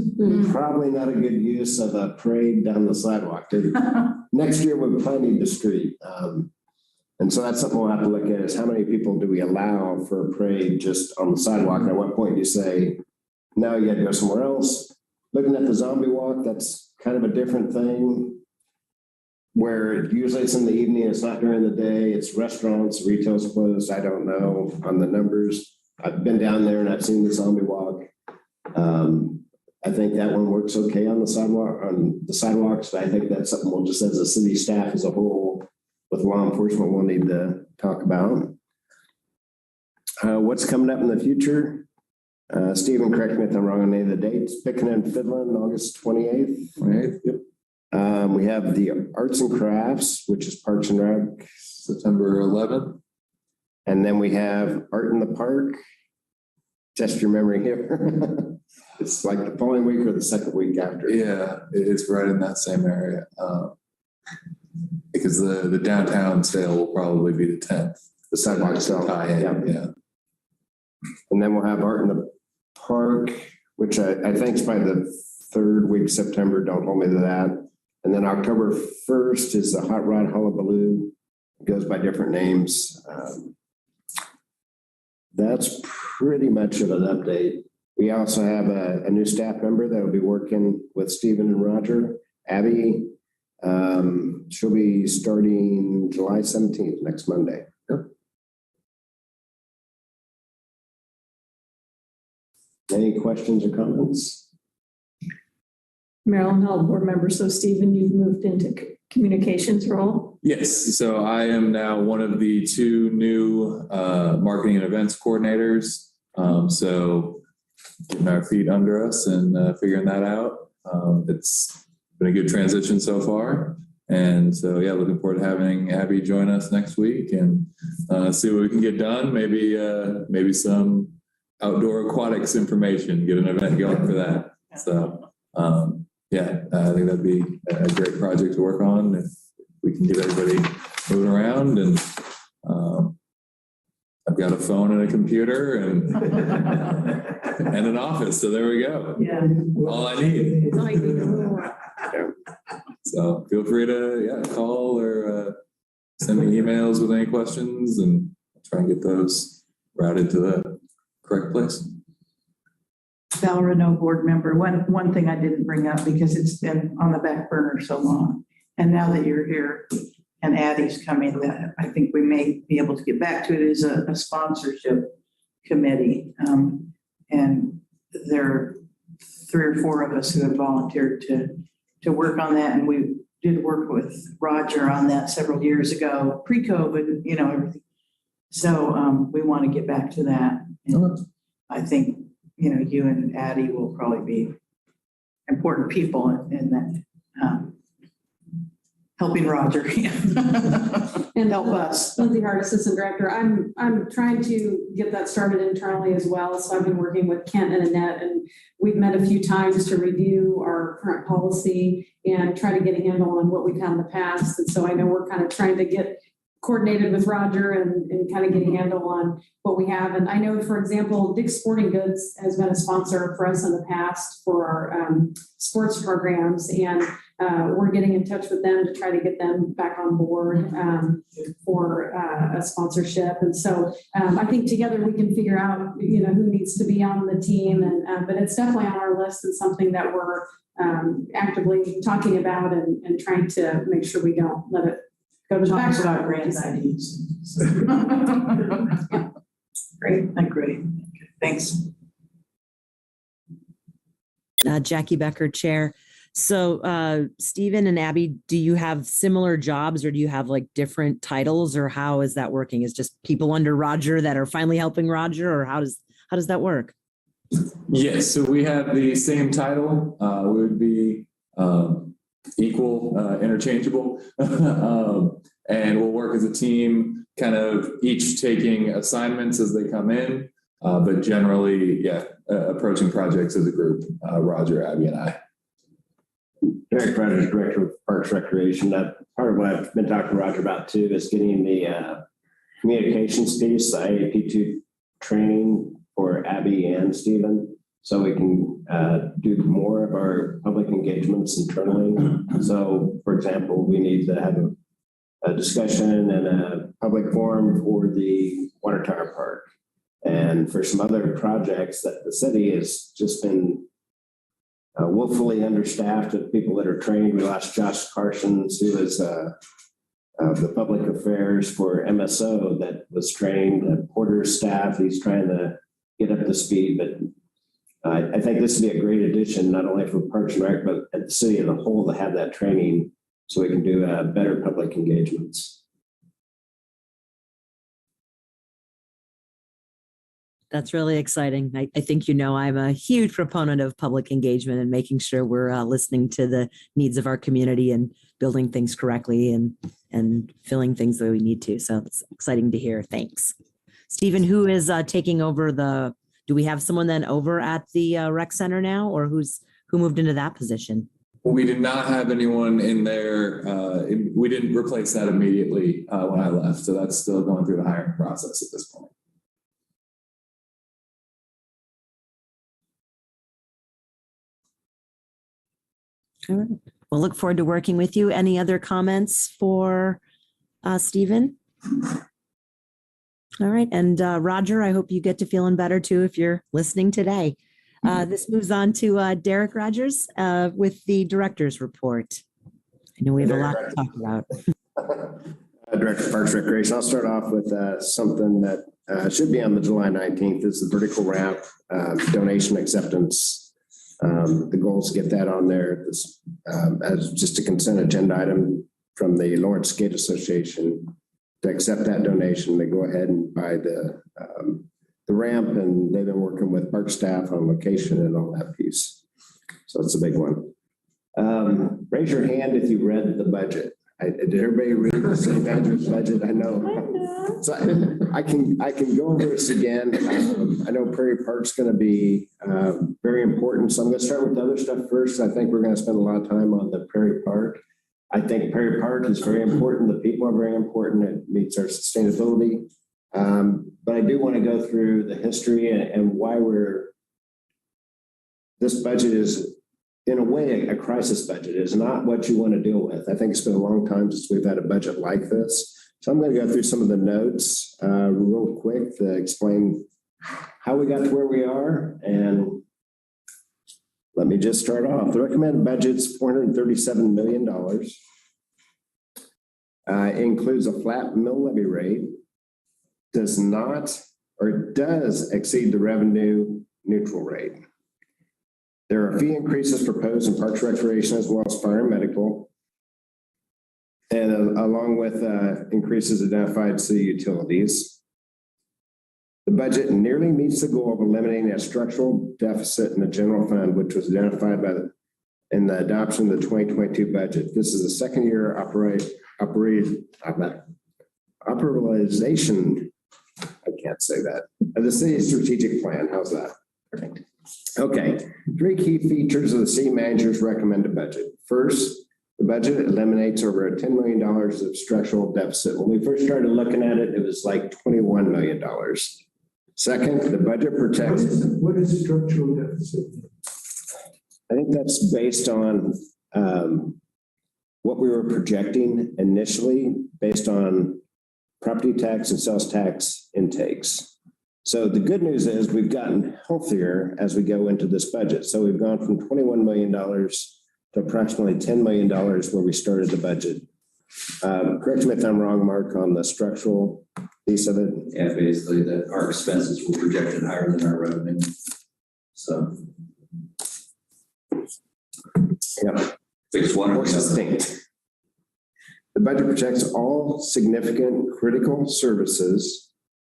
Probably not a good use of a parade down the sidewalk. Next year, we're planning the street. And so that's something we'll have to look at, is how many people do we allow for a parade just on the sidewalk? And at what point do you say, no, you got to go somewhere else? Looking at the zombie walk, that's kind of a different thing, where usually it's in the evening, it's not during the day, it's restaurants, retail's closed. I don't know on the numbers. I've been down there and I've seen the zombie walk. I think that one works okay on the sidewalks, but I think that's something we'll just, as a city staff as a whole, with law enforcement, we'll need to talk about. What's coming up in the future? Stephen, correct me if I'm wrong on any of the dates. Picking and Fiddling, August 28th. Right. Yep. We have the Arts and Crafts, which is Parks and Rec, September 11th. And then we have Art in the Park. Test your memory here. It's like the following week or the second week after. Yeah, it's right in that same area. Because the downtown sale will probably be the 10th. The sidewalk sale. Yeah. And then we'll have Art in the Park, which I think is probably the third week of September. Don't hold me to that. And then October 1st is the Hot Rod Hullabaloo. It goes by different names. That's pretty much of an update. We also have a new staff member that will be working with Stephen and Roger, Abby. She'll be starting July 17th, next Monday. Yep. Any questions or comments? Marilyn Hall, board member. So Stephen, you've moved into communications role? Yes. So I am now one of the two new marketing and events coordinators. So getting our feet under us and figuring that out. It's been a good transition so far. And so, yeah, looking forward to having Abby join us next week and see what we can get done. Maybe some outdoor aquatics information, get an event going for that. So, I think that'd be a great project to work on if we can get everybody moving around. And I've got a phone and a computer and and an office. So there we go. Yeah. All I need. So feel free to call or send me emails with any questions, and I'll try and get those routed to the correct place. Val Renault, board member. One thing I didn't bring up because it's been on the back burner so long, and now that you're here and Addie's coming, that I think we may be able to get back to it, is a sponsorship committee, and there are 3 or 4 of us who have volunteered to work on that, and we did work with Roger on that several years ago, pre-COVID, everything. So we want to get back to that. And I think, you and Addie will probably be important people in that, helping Roger and help us. Lindsay Hart, assistant director. I'm trying to get that started internally as well. So I've been working with Kent and Annette, and we've met a few times to review our current policy and try to get a handle on what we've had in the past. And so I know we're kind of trying to get coordinated with Roger and kind of get a handle on what we have. And I know, for example, Dick's Sporting Goods has been a sponsor for us in the past for our sports programs. And we're getting in touch with them to try to get them back on board for a sponsorship. And so I think together we can figure out, who needs to be on the team. And but it's definitely on our list and something that we're actively talking about and trying to make sure we don't let it go to the back. Talks about grant ideas. Yeah. Great. Great. Thanks. Jackie Becker, Chair. So Stephen and Abby, do you have similar jobs or do you have like different titles, or how is that working? Is just people under Roger that are finally helping Roger, or how does that work? Yes, so we have the same title. We would be equal, interchangeable, and we'll work as a team, kind of each taking assignments as they come in, but generally, approaching projects as a group, Roger, Abby, and I. Derek Rogers, Director of Parks Recreation. That part of what I've been talking to Roger about too is getting the communications piece, the IAP2 training for Abby and Stephen, so we can do more of our public engagements internally. So, for example, we need to have a discussion and a public forum for the water tower park, and for some other projects that the city has just been woefully understaffed with people that are trained. We lost Josh Carsons, who is the public affairs for MSO that was trained at Porter's staff. He's trying to get up to speed, but I think this would be a great addition, not only for Parks and Rec, but at the city as a whole, to have that training so we can do better public engagements. That's really exciting. I think, I'm a huge proponent of public engagement and making sure we're listening to the needs of our community and building things correctly and filling things that we need to. So it's exciting to hear. Thanks. Stephen, who is taking over do we have someone then over at the rec center now, or who moved into that position? We did not have anyone in there. We didn't replace that immediately when I left. So that's still going through the hiring process at this point. All right. We'll look forward to working with you. Any other comments for Stephen? All right. And Roger, I hope you get to feeling better too if you're listening today. This moves on to Derek Rogers with the director's report. I know we have a lot to talk about. Director of Parks Recreation. I'll start off with something that should be on the July 19th. This is the vertical ramp donation acceptance. The goal is to get that on there as just a consent agenda item from the Lawrence Skate Association to accept that donation. They go ahead and buy the ramp, and they've been working with park staff on location and all that piece. So it's a big one. Raise your hand if you read the budget. Did everybody read the city manager's budget? I know. So I can go over this again. I know Prairie Park's going to be very important. So I'm going to start with the other stuff first. I think we're going to spend a lot of time on the Prairie Park. I think Prairie Park is very important. The people are very important. It meets our sustainability. But I do want to go through the history and why this budget is, in a way, a crisis budget. Is not what you want to deal with. I think it's been a long time since we've had a budget like this. So I'm going to go through some of the notes real quick to explain how we got to where we are. And let me just start off. The recommended budget's $437 million. It includes a flat mill levy rate. Does exceed the revenue neutral rate. There are fee increases proposed in Parks Recreation as well as fire and medical, and along with increases identified city utilities. The budget nearly meets the goal of eliminating a structural deficit in the general fund, which was identified in the adoption of the 2022 budget. This is the second year operationalization. I can't say that. Of the city's strategic plan. How's that? Okay. 3 key features of the city manager's recommended budget. First, The budget eliminates over $10 million of structural deficit. When we first started looking at it, it was like $21 million. Second, the budget protects. What is structural deficit? I think that's based on what we were projecting initially based on property tax and sales tax intakes. So the good news is we've gotten healthier as we go into this budget. So we've gone from $21 million to approximately $10 million where we started the budget. Correct me if I'm wrong, Mark, on the structural piece of it. Yeah, basically that our expenses were projected higher than our revenue. So. Yeah. Fix one or More the other. succinct. The budget protects all significant critical services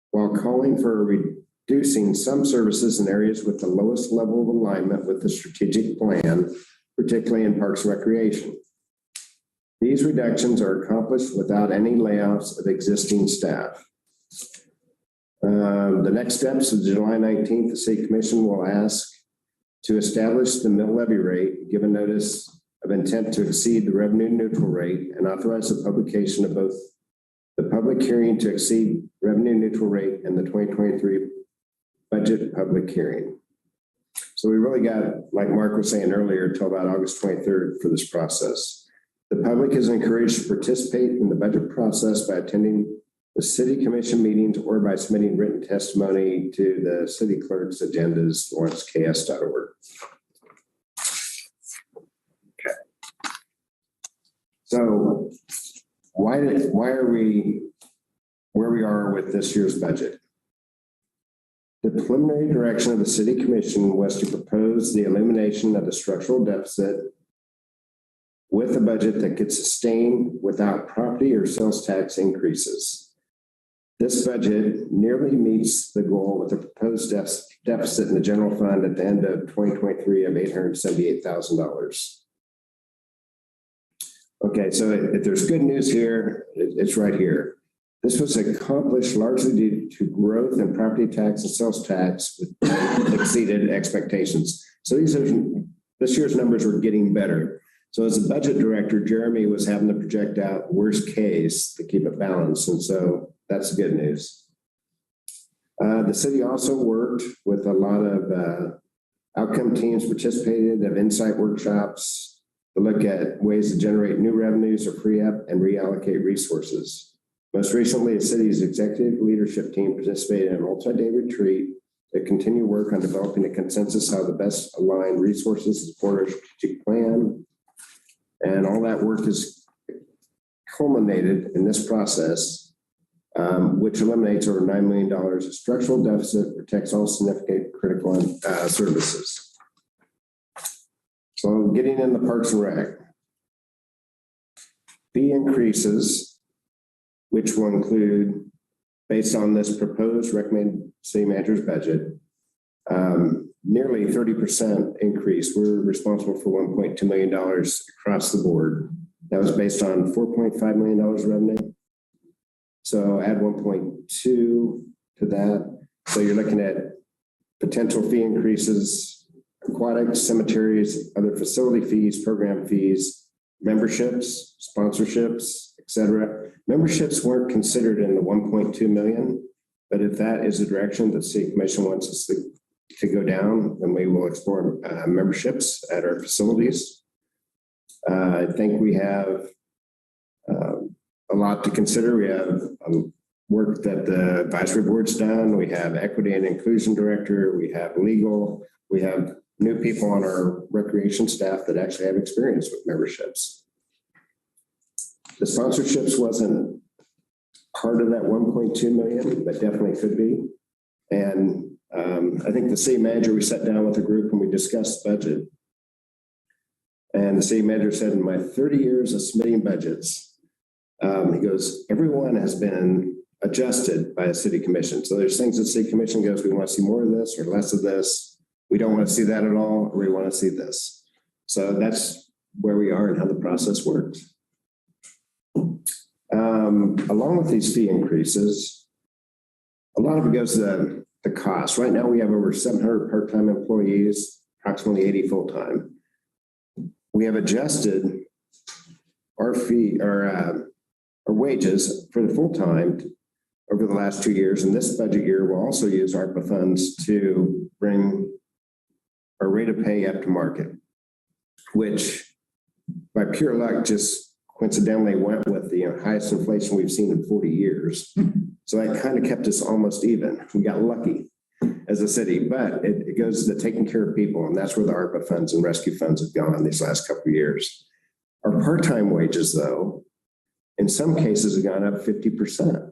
while calling for reducing some services in areas with the lowest level of alignment with the strategic plan, particularly in Parks and Recreation. These reductions are accomplished without any layoffs of existing staff. The next steps is July 19th, the City Commission will ask to establish the mill levy rate, give a notice of intent to exceed the revenue neutral rate, and authorize the publication of both the public hearing to exceed revenue neutral rate and the 2023 budget public hearing. So we really got, like Mark was saying earlier, till about August 23rd for this process. The public is encouraged to participate in the budget process by attending the City Commission meetings or by submitting written testimony to the city clerk's agendas, lawrenceks.org. Okay. So why are we where we are with this year's budget? The preliminary direction of the City Commission was to propose the elimination of the structural deficit with a budget that could sustain without property or sales tax increases. This budget nearly meets the goal with a proposed deficit in the general fund at the end of 2023 of $878,000. Okay, so if there's good news here, it's right here. This was accomplished largely due to growth in property tax and sales tax with exceeded expectations. So this year's numbers were getting better. So as a budget director, Jeremy was having to project out worst case to keep it balanced. And so that's good news. The city also worked with a lot of outcome teams, participated of insight workshops to look at ways to generate new revenues or free up and reallocate resources. Most recently, the city's executive leadership team participated in a multi-day retreat to continue work on developing a consensus how to best align resources to support our strategic plan. And all that work is culminated in this process, which eliminates over $9 million of structural deficit, protects all significant critical services. So getting in the Parks and Rec. Fee increases, which will include, based on this proposed recommended city manager's budget, nearly 30% increase. We're responsible for $1.2 million across the board. That was based on $4.5 million revenue. So add 1.2 to that. So you're looking at potential fee increases, aquatics, cemeteries, other facility fees, program fees, memberships, sponsorships, etc. Memberships weren't considered in the 1.2 million, but if that is the direction that the City Commission wants us to go down, then we will explore memberships at our facilities. I think we have a lot to consider. We have work that the advisory board's done. We have equity and inclusion director. We have legal. We have new people on our recreation staff that actually have experience with memberships. The sponsorships wasn't part of that 1.2 million, but definitely could be. And I think the city manager, we sat down with a group and we discussed budget. And the city manager said, in my 30 years of submitting budgets, he goes, everyone has been adjusted by a city commission. So there's things that city commission goes, we want to see more of this or less of this. We don't want to see that at all, or we want to see this. So that's where we are and how the process works. Along with these fee increases, a lot of it goes to the cost. Right now, we have over 700 part-time employees, approximately 80 full-time. We have adjusted our fee, our wages for the full-time over the last 2 years. And this budget year, we'll also use ARPA funds to bring our rate of pay up to market, which by pure luck just coincidentally went with the highest inflation we've seen in 40 years. So that kind of kept us almost even. We got lucky as a city, but it goes to taking care of people. And that's where the ARPA funds and rescue funds have gone these last couple of years. Our part-time wages, though, in some cases have gone up 50%.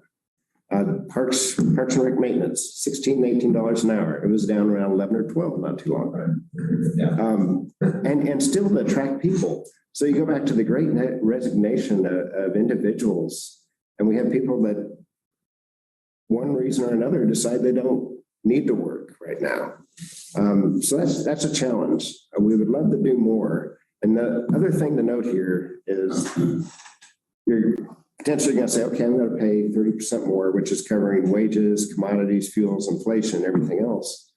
Parks and Rec maintenance, $16, $18 an hour. It was down around 11 or 12 not too long ago. And still to attract people. So you go back to the great resignation of individuals, and we have people that one reason or another decide they don't need to work right now. So that's a challenge. We would love to do more. And the other thing to note here is you're potentially going to say, okay, I'm going to pay 30% more, which is covering wages, commodities, fuels, inflation, everything else.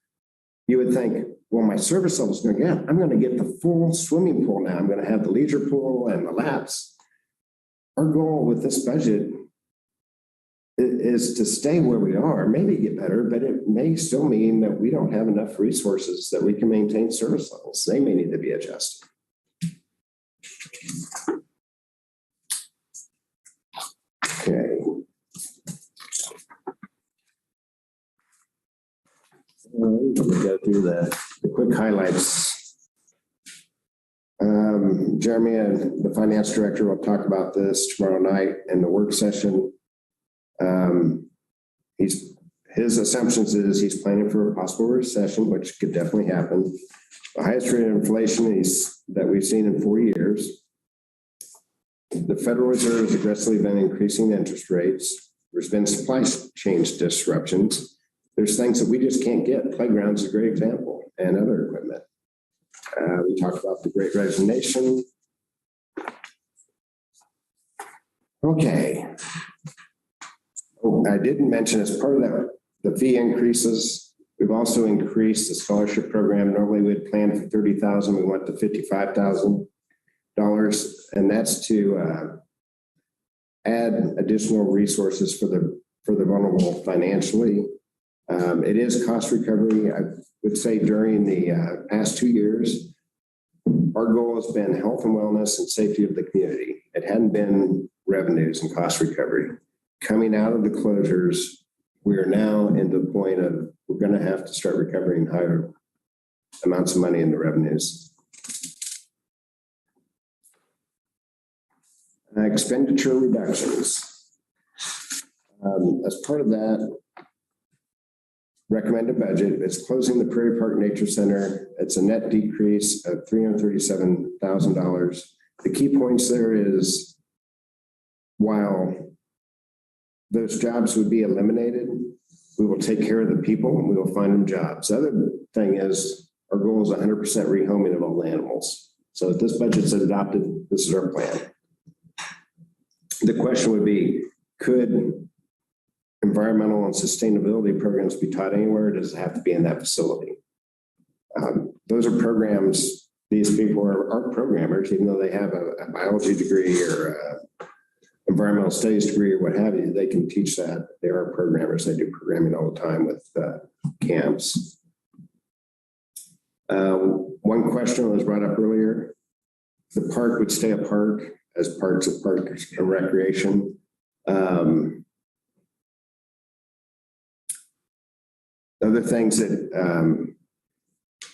You would think, well, my service level is going to get, I'm going to get the full swimming pool now. I'm going to have the leisure pool and the laps. Our goal with this budget is to stay where we are, maybe get better, but it may still mean that we don't have enough resources that we can maintain service levels. They may need to be adjusted. Okay. Let me go through the quick highlights. Jeremy, the finance director, will talk about this tomorrow night in the work session. His assumptions is he's planning for a possible recession, which could definitely happen. The highest rate of inflation that we've seen in 4 years. The Federal Reserve has aggressively been increasing interest rates. There's been supply chain disruptions. There's things that we just can't get. Playgrounds is a great example, and other equipment. We talked about the Great Resignation. Okay. Oh, I didn't mention as part of that, the fee increases. We've also increased the scholarship program. Normally we'd plan for $30,000. We went to $55,000. And that's to add additional resources for the vulnerable financially. It is cost recovery. I would say during the past 2 years, our goal has been health and wellness and safety of the community. It hadn't been revenues and cost recovery. Coming out of the closures, we are now in the point of we're going to have to start recovering higher amounts of money in the revenues. Expenditure reductions. As part of that recommended budget, it's closing the Prairie Park Nature Center. It's a net decrease of $337,000. The key points there is while those jobs would be eliminated, we will take care of the people and we will find them jobs. The other thing is our goal is 100% rehoming of all the animals. So if this budget's adopted, this is our plan. The question would be, could environmental and sustainability programs be taught anywhere? Or does it have to be in that facility? Those are programs, these people are programmers, even though they have a biology degree or environmental studies degree or what have you, they can teach that. They are programmers. They do programming all the time with camps. One question was brought up earlier. The park would stay a park as parts of Parks and Recreation. Other things that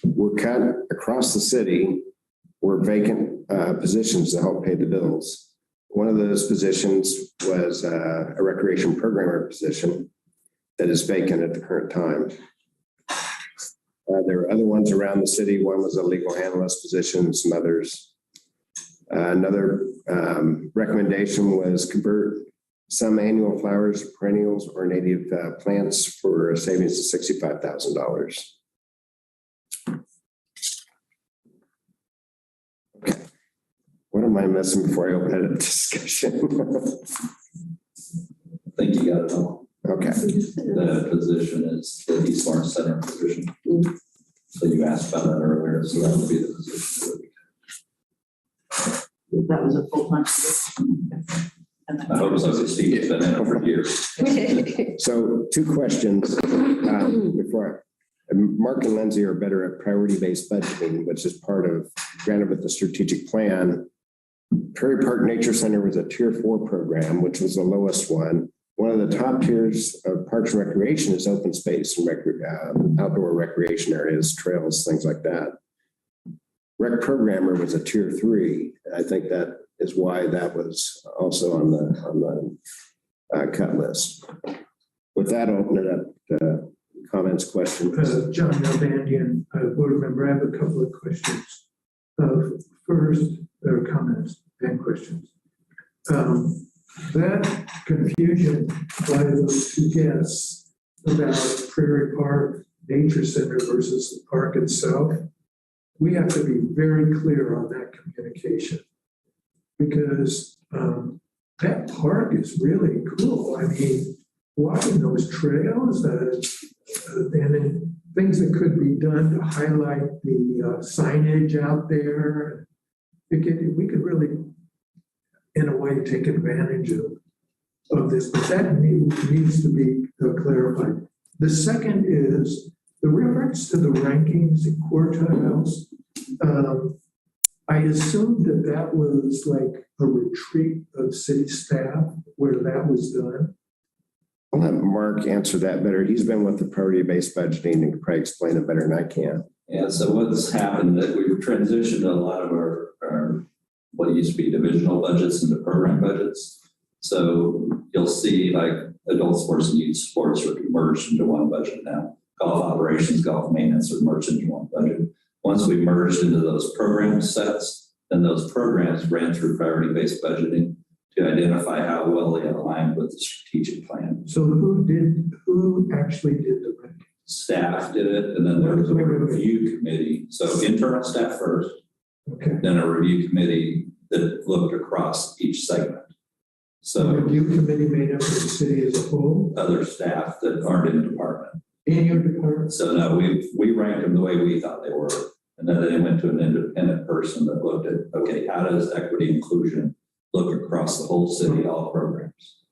were cut across the city were vacant positions to help pay the bills. One of those positions was a recreation programmer position that is vacant at the current time. There were other ones around the city. One was a legal analyst position, some others. Another recommendation was convert some annual flowers, perennials, or native plants for a savings of $65,000. Okay. What am I missing before I open it up to discussion? I think you got it all. Okay. The position is the East Lawrence Center position. So you asked about that earlier, so that would be the position. that was a full-time position. I hope so, Steve's been in it for years. So 2 questions before. Mark and Lindsay are better at priority-based budgeting, which is part of, granted with the strategic plan. Prairie Park Nature Center was a tier 4 program, which was the lowest one. One of the top tiers of Parks and Recreation is open space and outdoor recreation areas, trails, things like that. Rec Programmer was a tier 3. I think that is why that was also on the cut list. With that, I'll open it up to comments, questions. John Nalbandian, board member, I have a couple of questions. First, there are comments and questions. That confusion by those 2 guests about Prairie Park Nature Center versus the park itself, we have to be very clear on that communication, because that park is really cool. I mean, walking those trails and then things that could be done to highlight the signage out there. We could really, in a way, take advantage of this, but that needs to be clarified. The second is the reference to the rankings and quartiles. I assumed that was like a retreat of city staff where that was done. I'll let Mark answer that better. He's been with the priority-based budgeting and can probably explain it better than I can. Yeah, so what's happened that we've transitioned a lot of our what used to be divisional budgets into program budgets. So you'll see like adult sports and youth sports are merged into one budget now. Golf operations, golf maintenance are merged into one budget. Once we merged into those program sets, then those programs ran through priority-based budgeting to identify how well they aligned with the strategic plan. So who actually did the ranking? Staff did it, and then there was a review committee. So internal staff first, okay. Then a review committee that looked across each segment. So the review committee made up of the city as a whole? Other staff that aren't in the department. In your department? So no, we ranked them the way we thought they were. And then they went to an independent person that looked at, okay, how does equity inclusion look across the whole city, all programs?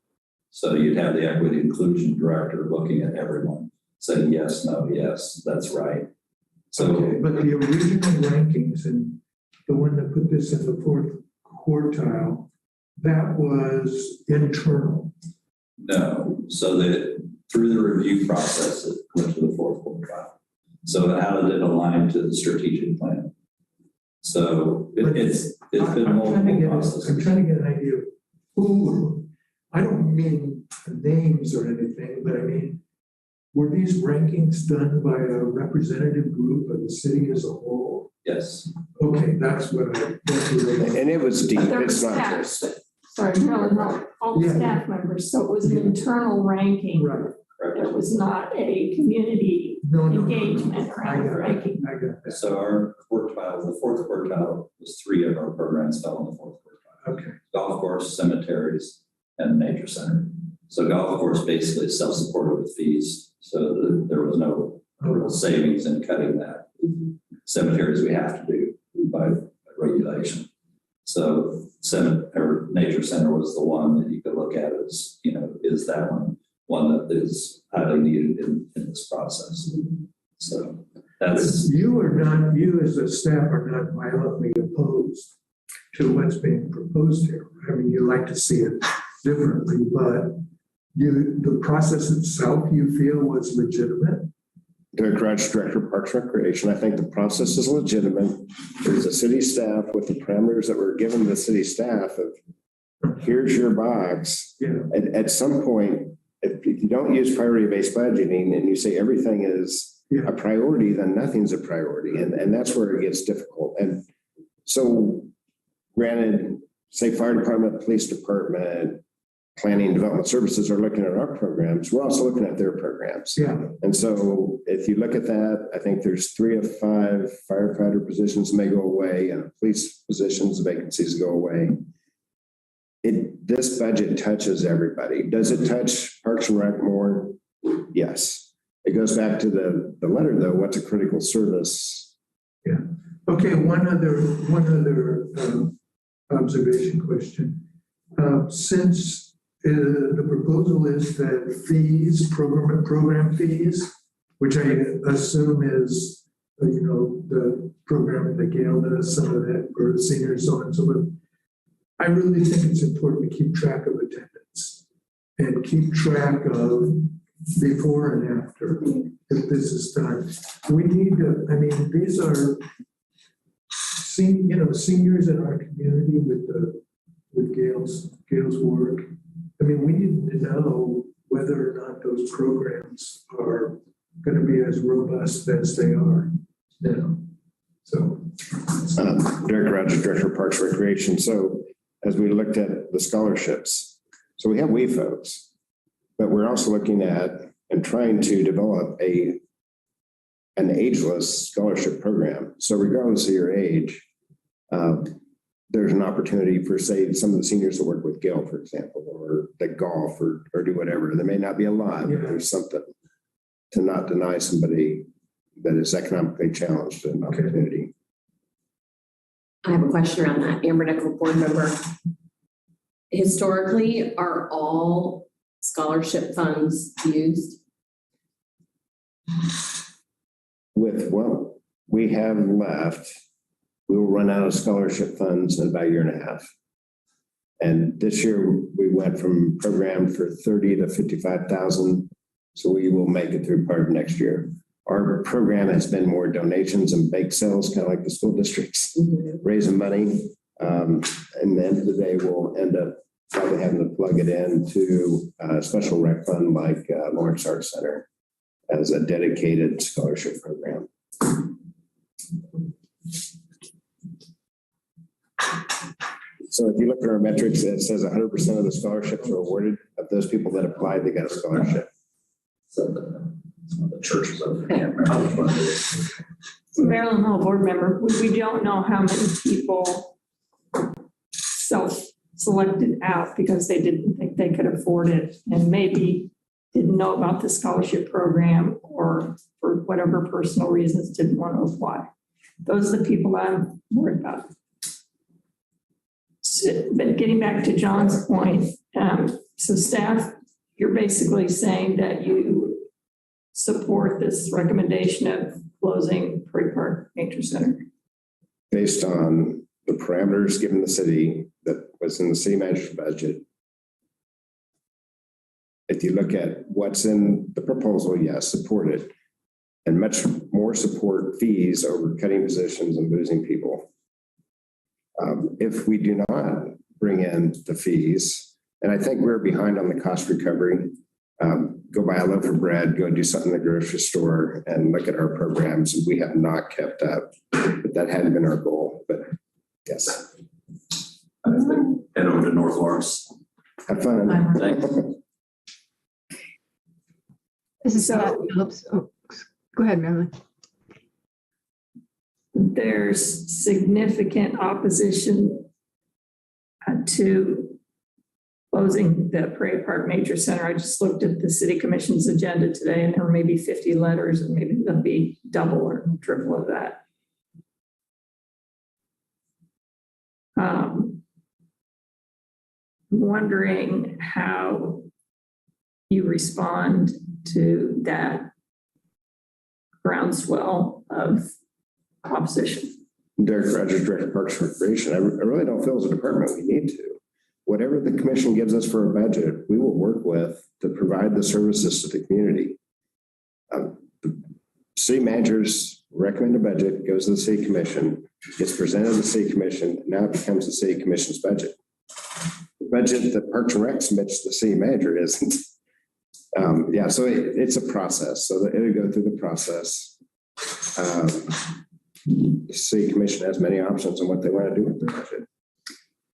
So you'd have the equity inclusion director looking at everyone, saying yes, no, yes, that's right. So, okay, but the original rankings and the one that put this in the 4th quartile, that was internal. No, so that through the review process, it went to the 4th quartile. So how did it align to the strategic plan? So it's been multiple processes. I'm trying to get an idea of who, I don't mean names or anything, but I mean, were these rankings done by a representative group of the city as a whole? Yes. Okay, that's what and it was deep. There were It's not staff, just. sorry, Marilyn, all the Yeah. staff members, so it was an internal ranking. right. It was not a community engagement or any ranking. I got that. So our quartile, the 4th quartile was 3 of our programs fell in the 4th quartile. Okay. Golf course, cemeteries, and nature center. So golf course basically is self-supported with fees. So there was no real savings in cutting that. Cemeteries we have to do by regulation. So nature center was the one that you could look at as, is that one that is highly needed in this process. So that's. You as a staff are not violently opposed to what's being proposed here. I mean, you like to see it differently, but the process itself you feel was legitimate? The garage director of Parks and Recreation, I think the process is legitimate. There's a city staff with the parameters that were given to the city staff of here's your box. Yeah. At some point, if you don't use priority-based budgeting and you say everything is a priority, then nothing's a priority. And that's where it gets difficult. And so granted, say fire department, police department, planning and development services are looking at our programs. We're also looking at their programs. Yeah. And so if you look at that, I think there's 3 of 5 firefighter positions may go away and police positions, vacancies go away. This budget touches everybody. Does it touch Parks and Rec more? Yes. It goes back to the letter though. What's a critical service? Yeah. Okay. One other observation question. Since the proposal is that fees, program fees, which I assume is, the program that Gail does, some of that for seniors, so on and so forth. I really think it's important to keep track of attendance and keep track of before and after, if this is done. We need to, these are seniors in our community with Gail's work. We need to know whether or not those programs are going to be as robust as they are now. So, Derek Rogers, Director of Parks and Recreation. So, as we looked at the scholarships, so we have WE folks, but we're also looking at and trying to develop an ageless scholarship program. So, regardless of your age, there's an opportunity for, say, some of the seniors that work with Gail, for example, or that golf or do whatever. There may not be a lot, but there's something to not deny somebody that is economically challenged an opportunity. I have a question around that. Amber Nickel, board member. Historically, are all scholarship funds used? With what we have left, we will run out of scholarship funds in about a year and a half. And this year we went from programmed for 30 to 55,000. So we will make it through part of next year. Our program has been more donations and bake sales, kind of like the school districts, raising money. And at the end of the day, we'll end up probably having to plug it into a special rec fund like Lawrence Arts Center as a dedicated scholarship program. So if you look at our metrics, it says 100% of the scholarships are awarded. Of those people that applied, they got a scholarship. So the churches over there. Maryland Hall board member, we don't know how many people self-selected out because they didn't think they could afford it and maybe didn't know about the scholarship program or for whatever personal reasons didn't want to apply. Those are the people I'm worried about. So, but getting back to John's point, so staff, you're basically saying that you support this recommendation of closing Prairie Park Nature Center? Based on the parameters given the city that was in the city manager's budget. If you look at what's in the proposal, yes, support it. And much more support fees over cutting positions and losing people. If we do not bring in the fees, and I think we're behind on the cost recovery, go buy a loaf of bread, go do something in the grocery store and look at our programs. We have not kept up, but that hadn't been our goal, but yes. Head over to North Lawrence. Have fun. Thanks. This is Phillips. Oh, go ahead, Marilyn. There's significant opposition to closing the Prairie Park Nature Center. I just looked at the city commission's agenda today and there were maybe 50 letters and maybe there'll be double or triple of that. I'm wondering how you respond to that groundswell of opposition. Derek Rogers, Director of Parks and Recreation. I really don't feel as a department we need to. Whatever the commission gives us for a budget, we will work with to provide the services to the community. The city managers recommend a budget, goes to the city commission, gets presented to the city commission, now it becomes the city commission's budget. The budget that Parks and Rec submits to the city manager isn't. So it's a process. So it'll go through the process. The city commission has many options on what they want to do with their budget.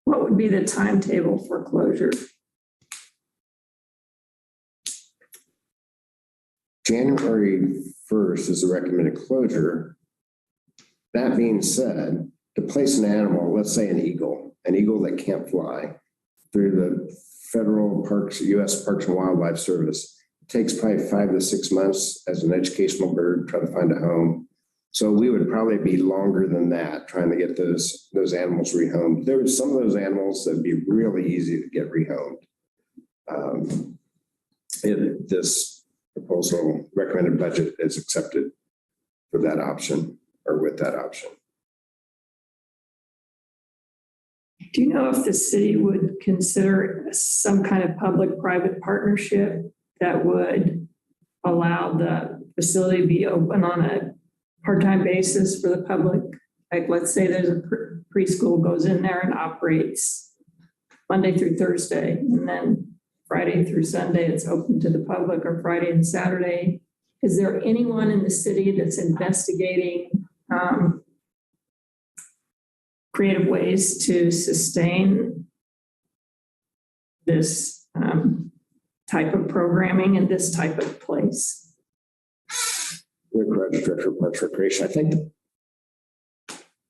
What would be the timetable for closure? January 1st is the recommended closure. That being said, to place an animal, let's say an eagle that can't fly, through the federal parks, U.S. Parks and Wildlife Service, it takes probably 5 to 6 months as an educational bird, try to find a home. So we would probably be longer than that, trying to get those animals rehomed. There were some of those animals that'd be really easy to get rehomed. If this proposal recommended budget is accepted for that option or with that option. Do you know if the city would consider some kind of public-private partnership that would allow the facility to be open on a part-time basis for the public? Like, let's say there's a preschool goes in there and operates Monday through Thursday, and then Friday through Sunday, it's open to the public, or Friday and Saturday. Is there anyone in the city that's investigating creative ways to sustain this type of programming in this type of place? Director of Parks Recreation, I think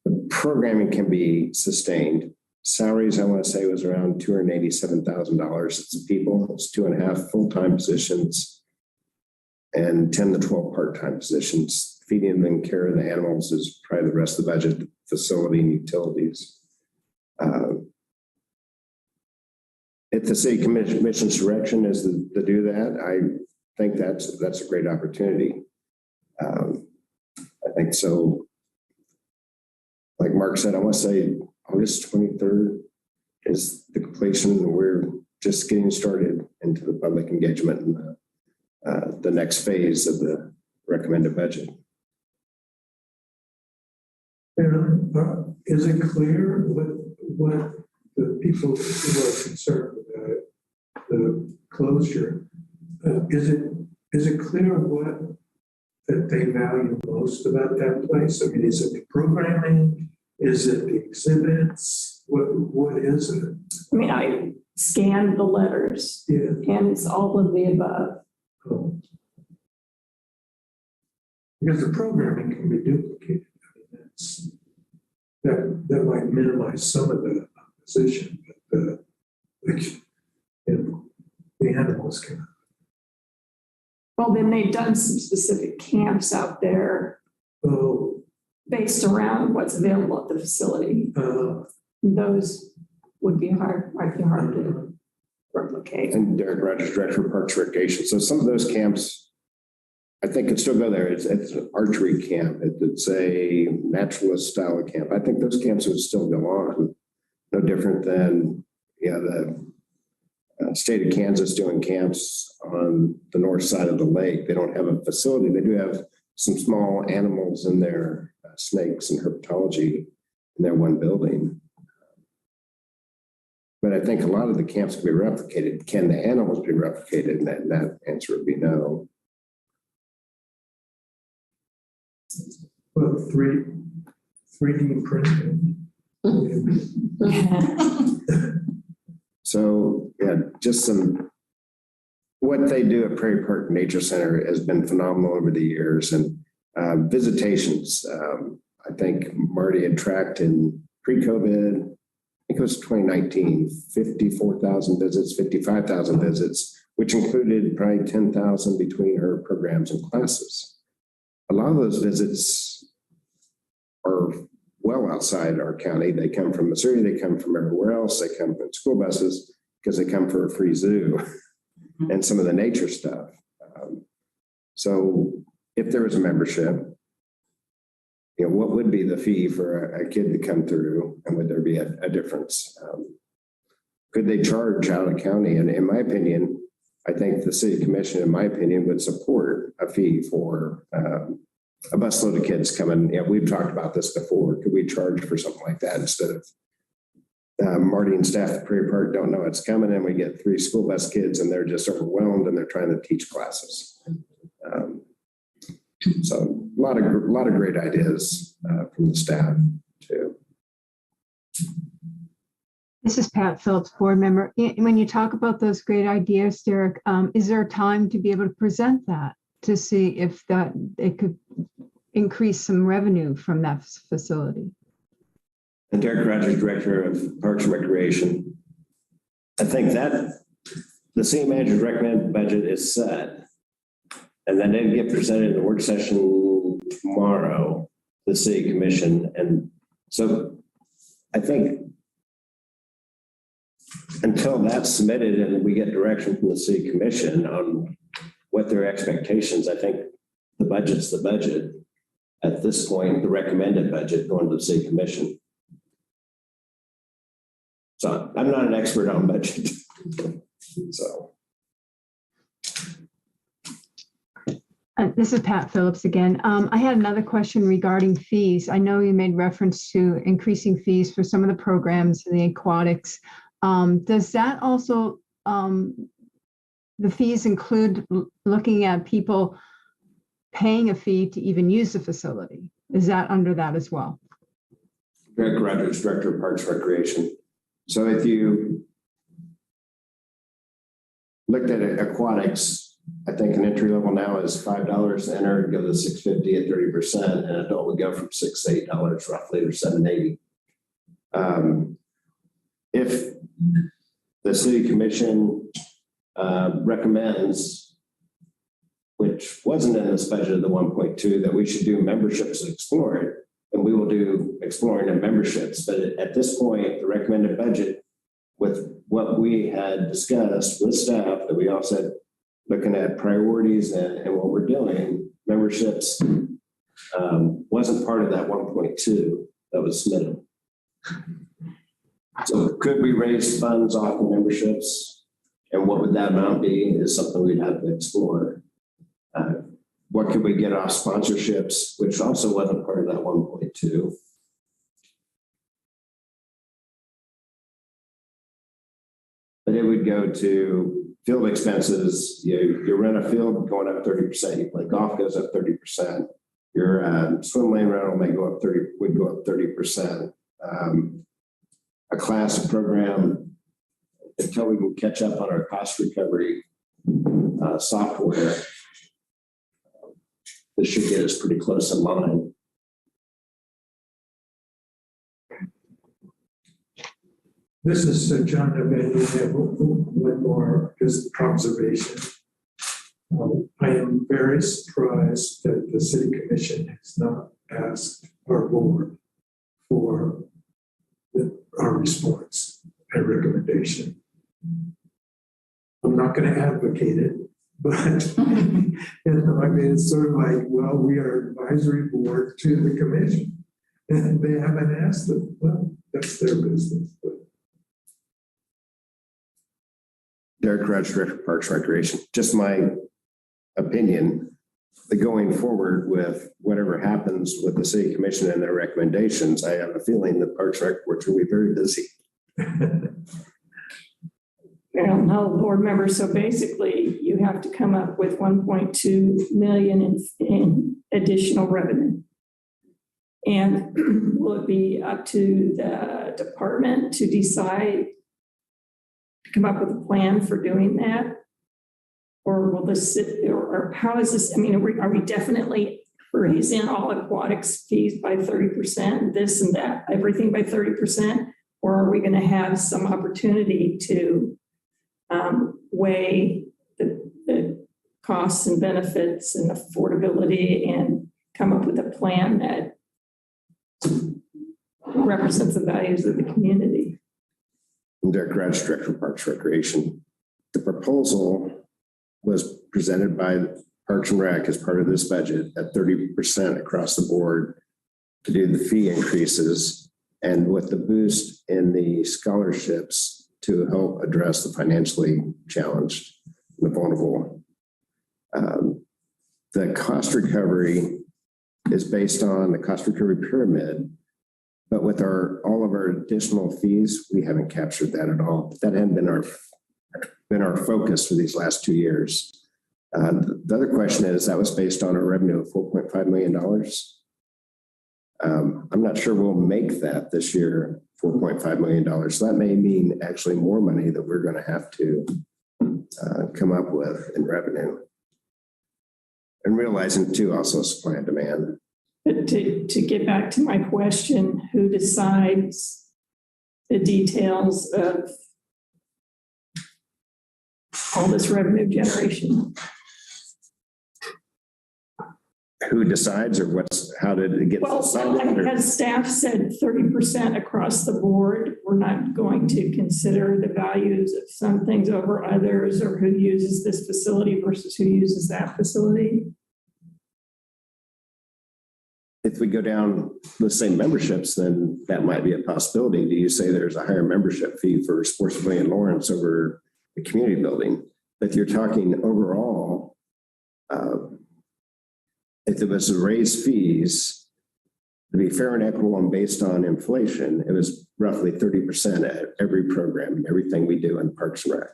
the programming can be sustained. Salaries, I want to say, was around $287,000. It's people, it's 2.5 full-time positions and 10 to 12 part-time positions. Feeding and care of the animals is probably the rest of the budget, the facility and utilities. If the city commission's direction is to do that, I think that's a great opportunity. I think so. Like Mark said, I want to say August 23rd is the completion. We're just getting started into the public engagement and the next phase of the recommended budget. And is it clear what the people who are concerned about the closure, is it clear what that they value most about that place? I mean, is it the programming? Is it the exhibits? What is it? I mean, I scanned the letters, and it's all of the above. Oh. Because the programming can be duplicated. I mean, that might minimize some of the opposition, but the animals can. Well, then they've done some specific camps out there based around what's available at the facility. Those would be might be hard to replicate. And Derek Rogers, Director of Parks Recreation. So some of those camps, I think could still go there. It's an archery camp. It's a naturalist style of camp. I think those camps would still go on. No different than the state of Kansas doing camps on the north side of the lake. They don't have a facility. They do have some small animals in there, snakes and herpetology in their one building. But I think a lot of the camps can be replicated. Can the animals be replicated? And that answer would be no. Well, 3D printing. So just what they do at Prairie Park Nature Center has been phenomenal over the years, and visitations. I think Marty had tracked in pre-COVID, I think it was 2019, 54,000 visits, 55,000 visits, which included probably 10,000 between her programs and classes. A lot of those visits are well outside our county. They come from Missouri, they come from everywhere else, they come from school buses because they come for a free zoo and some of the nature stuff. So if there was a membership, what would be the fee for a kid to come through, and would there be a difference? Could they charge out of county? And in my opinion, I think the city commission, in my opinion, would support a fee for a busload of kids coming. We've talked about this before. Could we charge for something like that instead of Marty and staff at Prairie Park don't know it's coming, and we get 3 school bus kids and they're just overwhelmed and they're trying to teach classes. So a lot of great ideas from the staff too. This is Pat Phillips, board member. When you talk about those great ideas, Derek, is there a time to be able to present that to see if it could increase some revenue from that facility? And Derek Rogers, Director of Parks and Recreation. I think that the city manager's recommended budget is set, and then they get presented in the work session tomorrow. the city commission. And so I think until that's submitted and we get direction from the city commission on what their expectations, I think the budget's the budget. At this point, the recommended budget going to the city commission. So I'm not an expert on budget. So. This is Pat Phillips again. I had another question regarding fees. I know you made reference to increasing fees for some of the programs in the aquatics. Does that also, the fees include looking at people paying a fee to even use the facility? Is that under that as well? Greg Rogers, Director of Parks Recreation. So if you looked at aquatics, I think an entry level now is $5 to enter, go to $6.50 at 30%, and an adult would go from $6 to $8 roughly, or $7.80. If the city commission recommends, which wasn't in this budget of the 1.2, that we should do memberships and explore it, and we will do exploring and memberships. But at this point, the recommended budget with what we had discussed with staff, that we all said, looking at priorities and what we're doing, memberships wasn't part of that 1.2 that was submitted. So could we raise funds off of memberships? And what would that amount be is something we'd have to explore. What could we get off sponsorships, which also wasn't part of that 1.2. But it would go to field expenses. You rent a field going up 30%. You play golf goes up 30%. Your swim lane rental may go up 30%. A class program, until we can catch up on our cost recovery software, this should get us pretty close in line. This is John Nevada. One more just observation. I am very surprised that the city commission has not asked our board for our response and recommendation. I'm not going to advocate it, but it's sort of like, well, we are advisory board to the commission, and they haven't asked them. Well, that's their business. But. Derek Rudge, Director of Parks Recreation. Just my opinion, the going forward with whatever happens with the city commission and their recommendations, I have a feeling that Parks Rec board's going to be very busy. No, board members. So basically, you have to come up with 1.2 million in additional revenue. And will it be up to the department to decide, come up with a plan for doing that? Or will this, or how is this? I mean, are we definitely raising all aquatics fees by 30%, this and that, everything by 30%? Or are we going to have some opportunity to weigh the costs and benefits and affordability and come up with a plan that represents the values of the community? I'm Derek Rudge, Director of Parks Recreation. The proposal was presented by Parks and Rec as part of this budget at 30% across the board to do the fee increases, and with the boost in the scholarships to help address the financially challenged and the vulnerable. The cost recovery is based on the cost recovery pyramid, but with all of our additional fees, we haven't captured that at all. That hadn't been our focus for these last 2 years. The other question is, that was based on a revenue of $4.5 million. I'm not sure we'll make that this year, $4.5 million. So that may mean actually more money that we're going to have to come up with in revenue. And realizing too, also supply and demand. But to get back to my question, who decides the details of all this revenue generation? who decides or how did it get? Well, as staff said, 30% across the board. We're not going to consider the values of some things over others, or who uses this facility versus who uses that facility. If we go down the same memberships, then that might be a possibility. Do you say there's a higher membership fee for Sports Pavilion Lawrence over the community building? But you're talking overall, if it was to raise fees, to be fair and equitable and based on inflation, it was roughly 30% at every program, everything we do in Parks and Rec.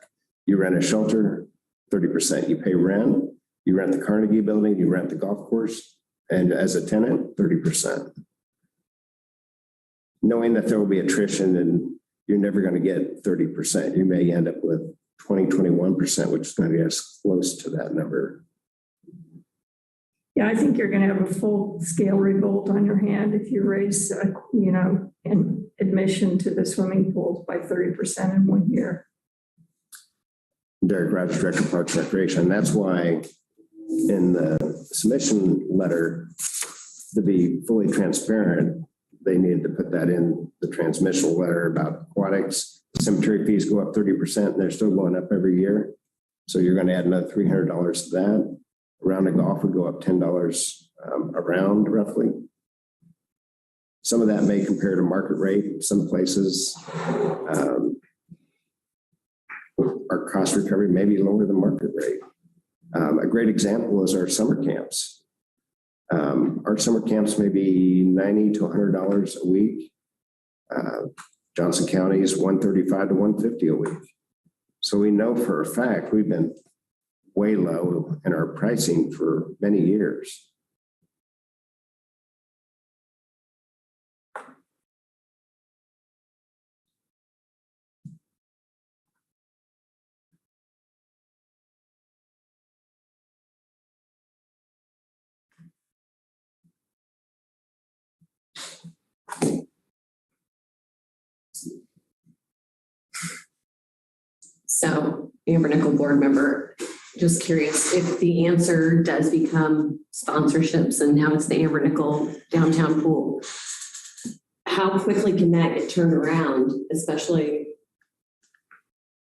You rent a shelter, 30%. You pay rent, you rent the Carnegie building, you rent the golf course, and as a tenant, 30%. Knowing that there will be attrition and you're never going to get 30%, you may end up with 20, 21%, which is going to get us close to that number. Yeah, I think you're going to have a full scale revolt on your hand if you raise, an admission to the swimming pools by 30% in 1 year. Derek Rogers, Director of Parks and Recreation. That's why in the submission letter, to be fully transparent, they needed to put that in the transmission letter about aquatics. Cemetery fees go up 30% and they're still going up every year. So you're going to add another $300 to that. A round of golf would go up $10 a round roughly. Some of that may compare to market rate. Some places, our cost recovery may be lower than market rate. A great example is our summer camps. Our summer camps may be $90 to $100 a week. Johnson County is $135 to $150 a week. So we know for a fact we've been way low in our pricing for many years. So, Amber Nickel board member, just curious if the answer does become sponsorships and now it's the Amber Nickel downtown pool, how quickly can that get turned around, especially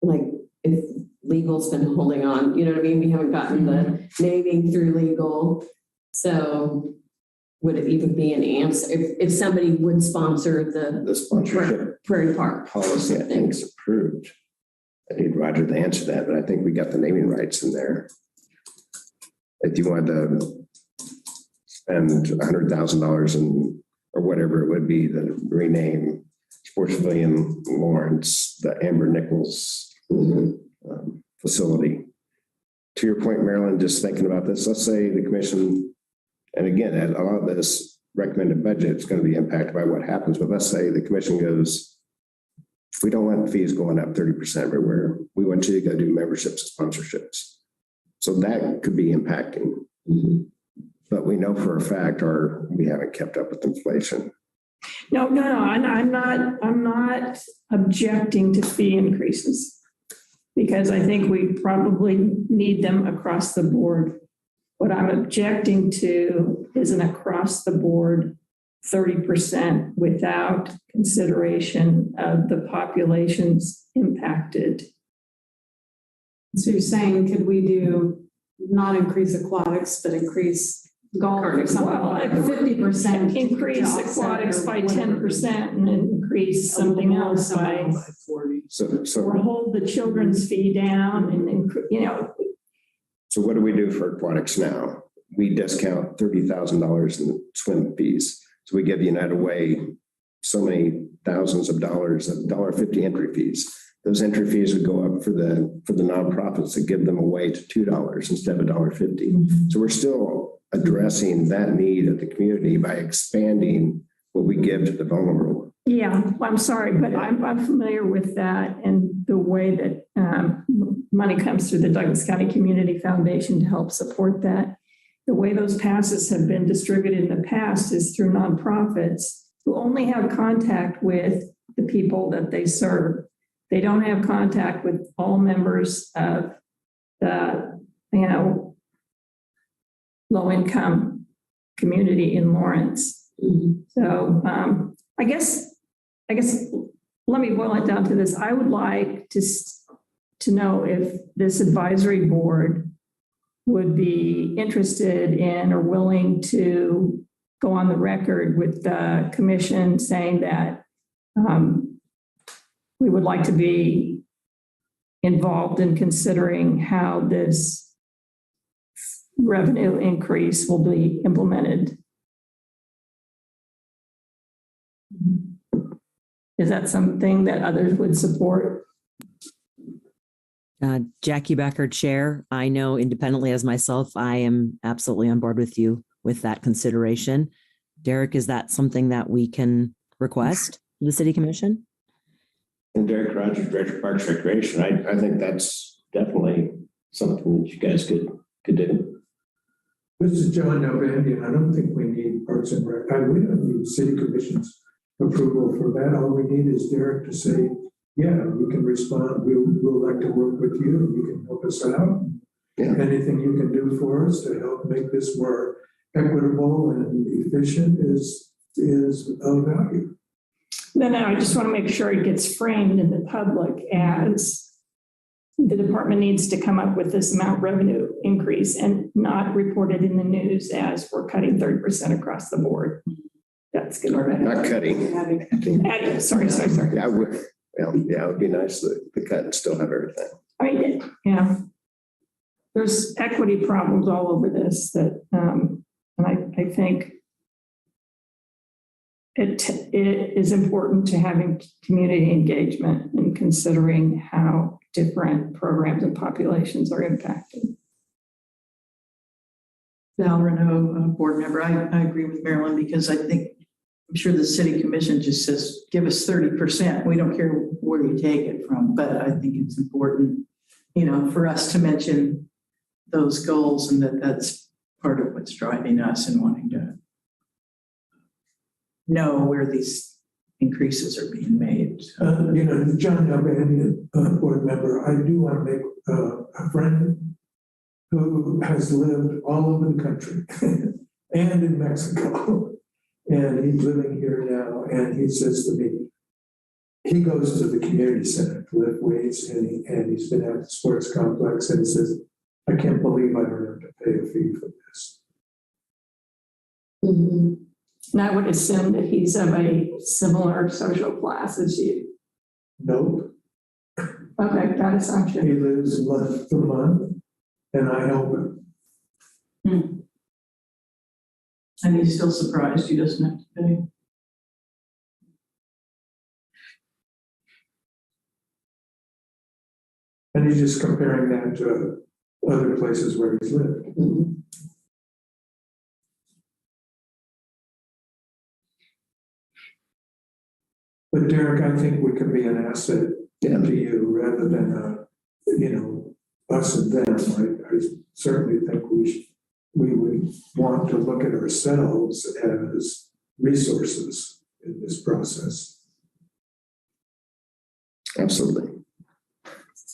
like if legal's been holding on, you know what I mean? We haven't gotten the naming through legal. So would it even be an answer if somebody would sponsor the sponsorship Prairie Park policy? I think is approved. I need Roger to answer that, but I think we got the naming rights in there. If you wanted to spend $100,000 or whatever it would be to rename Sports Pavilion Lawrence, the Amber Nichols facility. To your point, Marilyn, just thinking about this, let's say the commission, and again, a lot of this recommended budget is going to be impacted by what happens, but let's say the commission goes, we don't want fees going up 30% everywhere. We want you to go do memberships and sponsorships. So that could be impacting. But we know for a fact we haven't kept up with inflation. No. I'm not objecting to fee increases because I think we probably need them across the board. What I'm objecting to is an across the board 30% without consideration of the populations impacted. So you're saying, could we not increase aquatics, but increase golf or something like 50%? Increase aquatics by 10% and then increase something else by 40. Or hold the children's fee down and So what do we do for aquatics now? We discount $30,000 in swim fees. So we give United Way so many thousands of dollars of $1.50 entry fees. Those entry fees would go up for the nonprofits that give them away to $2 instead of $1.50. So we're still addressing that need of the community by expanding what we give to the vulnerable. Yeah, I'm sorry, but I'm familiar with that and the way that money comes through the Douglas County Community Foundation to help support that. The way those passes have been distributed in the past is through nonprofits who only have contact with the people that they serve. They don't have contact with all members of the, low income community in Lawrence. So I guess let me boil it down to this. I would like to know if this advisory board would be interested in or willing to go on the record with the commission saying that we would like to be involved in considering how this revenue increase will be implemented. Is that something that others would support? Jackie Becker, Chair. I know independently as myself, I am absolutely on board with you with that consideration. Derek, is that something that we can request to the City Commission? And Derek Rogers, Director of Parks and Recreation, I think that's definitely something that you guys could do. This is John Nalbandian. I don't think we need Parks and Rec. We don't need City Commission's approval for that. All we need is Derek to say, yeah, we can respond. We'll like to work with you. You can help us out. Yeah. Anything you can do for us to help make this more equitable and efficient is of value. Then I just want to make sure it gets framed in the public as the department needs to come up with this amount revenue increase and not reported in the news as we're cutting 30% across the board. That's good. Not cutting. Adding. Sorry. Yeah, it would be nice to cut and still have everything. I mean, yeah. There's equity problems all over this that, and I think it is important to having community engagement and considering how different programs and populations are impacted. Val Renault, board member, I agree with Marilyn because I think, I'm sure the City Commission just says, give us 30%. We don't care where you take it from, but I think it's important, for us to mention those goals and that's part of what's driving us and wanting to know where these increases are being made. John Nalbandian, board member, I do want to make a friend who has lived all over the country and in Mexico. And he's living here now, and he says to me, he goes to the community center to lift weights, and he's been at the sports complex, and he says, I can't believe I don't have to pay a fee for this. Mm-hmm. And I would assume that he's of a similar social class as you. Nope. Okay, that assumption. He lives month to month, and I help him. Hmm. And he's still surprised he doesn't have to pay. And he's just comparing that to other places where he's lived. Mm-hmm. But Derek, I think we can be an asset to you rather than, us and them. I certainly think we would want to look at ourselves as resources in this process. Absolutely.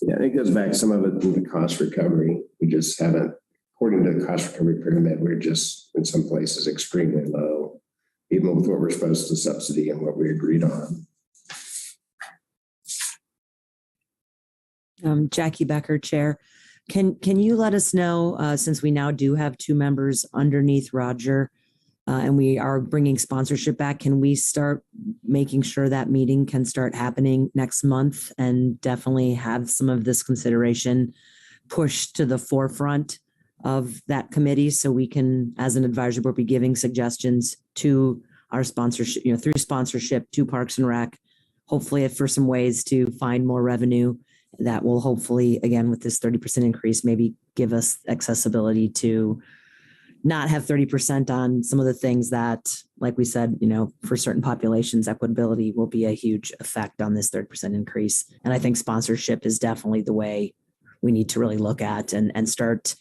Yeah, it goes back, some of it in the cost recovery. We just haven't, according to the cost recovery pyramid, we're just in some places extremely low, even with what we're supposed to subsidy and what we agreed on. Jackie Becker, Chair. Can you let us know, since we now do have two members underneath Roger, and we are bringing sponsorship back, can we start making sure that meeting can start happening next month and definitely have some of this consideration pushed to the forefront of that committee so we can, as an advisory board, be giving suggestions to our sponsorship, through sponsorship to Parks and Rec, hopefully for some ways to find more revenue that will hopefully, again, with this 30% increase, maybe give us accessibility to not have 30% on some of the things that, like we said, for certain populations, equitability will be a huge effect on this 30% increase. And I think sponsorship is definitely the way we need to really look at and start,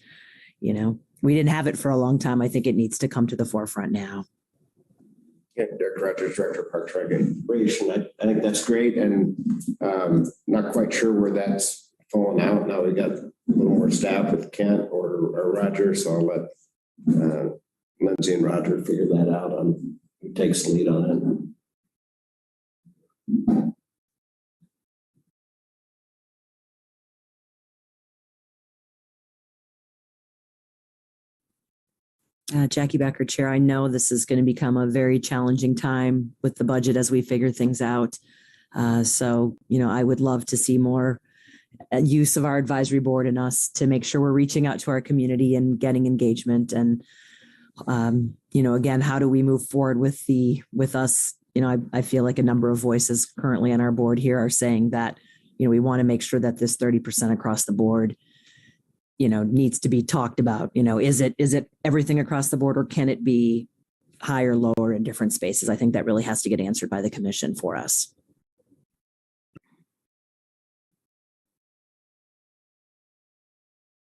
we didn't have it for a long time. I think it needs to come to the forefront now. Yeah, Derek Rogers, Director of Parks and Recreation. I think that's great, and not quite sure where that's fallen out. Now we got a little more staff with Kent or Roger, so I'll let Lindsay and Roger figure that out on who takes the lead on it. Jackie Becker, Chair, I know this is going to become a very challenging time with the budget as we figure things out. So, I would love to see more use of our advisory board and us to make sure we're reaching out to our community and getting engagement. And, again, how do we move forward with us? I feel like a number of voices currently on our board here are saying that, we want to make sure that this 30% across the board needs to be talked about. Is it everything across the board, or can it be higher, lower in different spaces? I think that really has to get answered by the commission for us.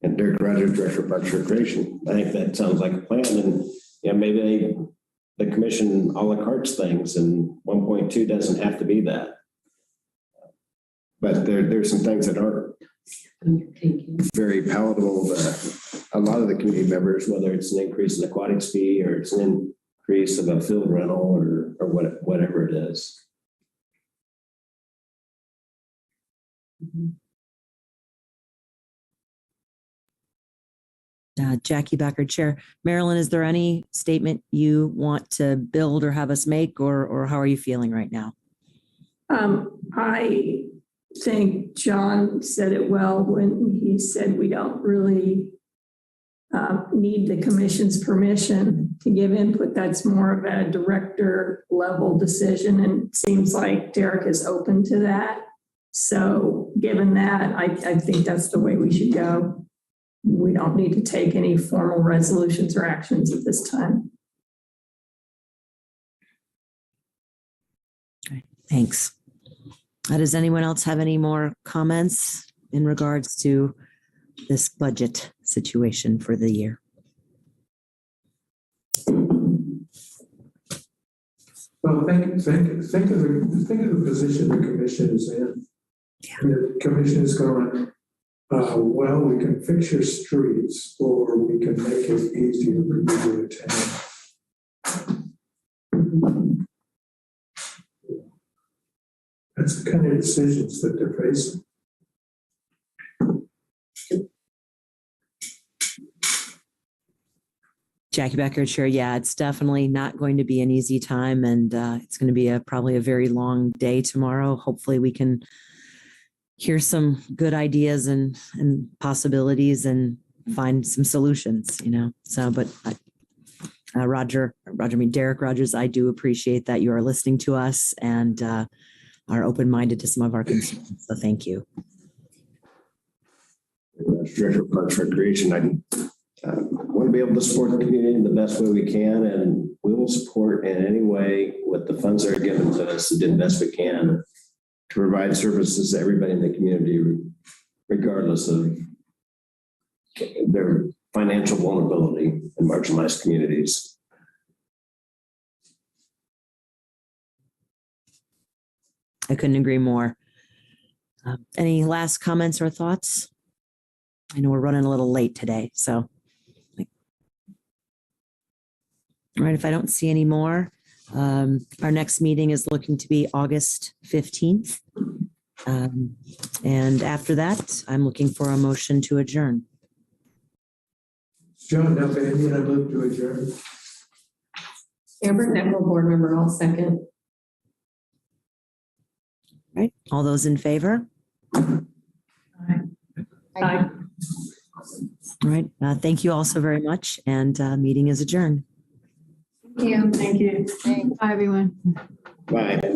And Derek Rogers, Director of Parks and Recreation. I think that sounds like a plan. And maybe the commission a la carte things, and 1.2 doesn't have to be that. But there's some things that aren't very palatable to a lot of the community members, whether it's an increase in aquatics fee or it's an increase of a field rental or whatever it is. Jackie Becker, Chair. Marilyn, is there any statement you want to build or have us make, or how are you feeling right now? I think John said it well when he said we don't really need the commission's permission to give input. That's more of a director level decision, and it seems like Derek is open to that. So given that, I think that's the way we should go. We don't need to take any formal resolutions or actions at this time. Okay, thanks. Does anyone else have any more comments in regards to this budget situation for the year? Well, think of the position the commission is in. Yeah. The commission is going, well, we can fix your streets, or we can make it easier for you to attend. That's the kind of decisions that they're facing. Jackie Becker, Chair. Yeah, it's definitely not going to be an easy time, and it's going to be probably a very long day tomorrow. Hopefully we can hear some good ideas and possibilities and find some solutions, So, but Derek Rogers, I do appreciate that you are listening to us and are open-minded to some of our concerns. So thank you. Director of Parks and Recreation, I want to be able to support the community in the best way we can, and we will support in any way with the funds that are given to us to do the best we can to provide services to everybody in the community, regardless of their financial vulnerability in marginalized communities. I couldn't agree more. Any last comments or thoughts? I know we're running a little late today, so. All right, if I don't see any more, our next meeting is looking to be August 15th. And after that, I'm looking for a motion to adjourn. John, now, baby, I move to adjourn. Amber Neckel, board member, all second. All right, all those in favor? Aye. All right, thank you all so very much, and meeting is adjourned. Thank you. Bye, everyone. Bye.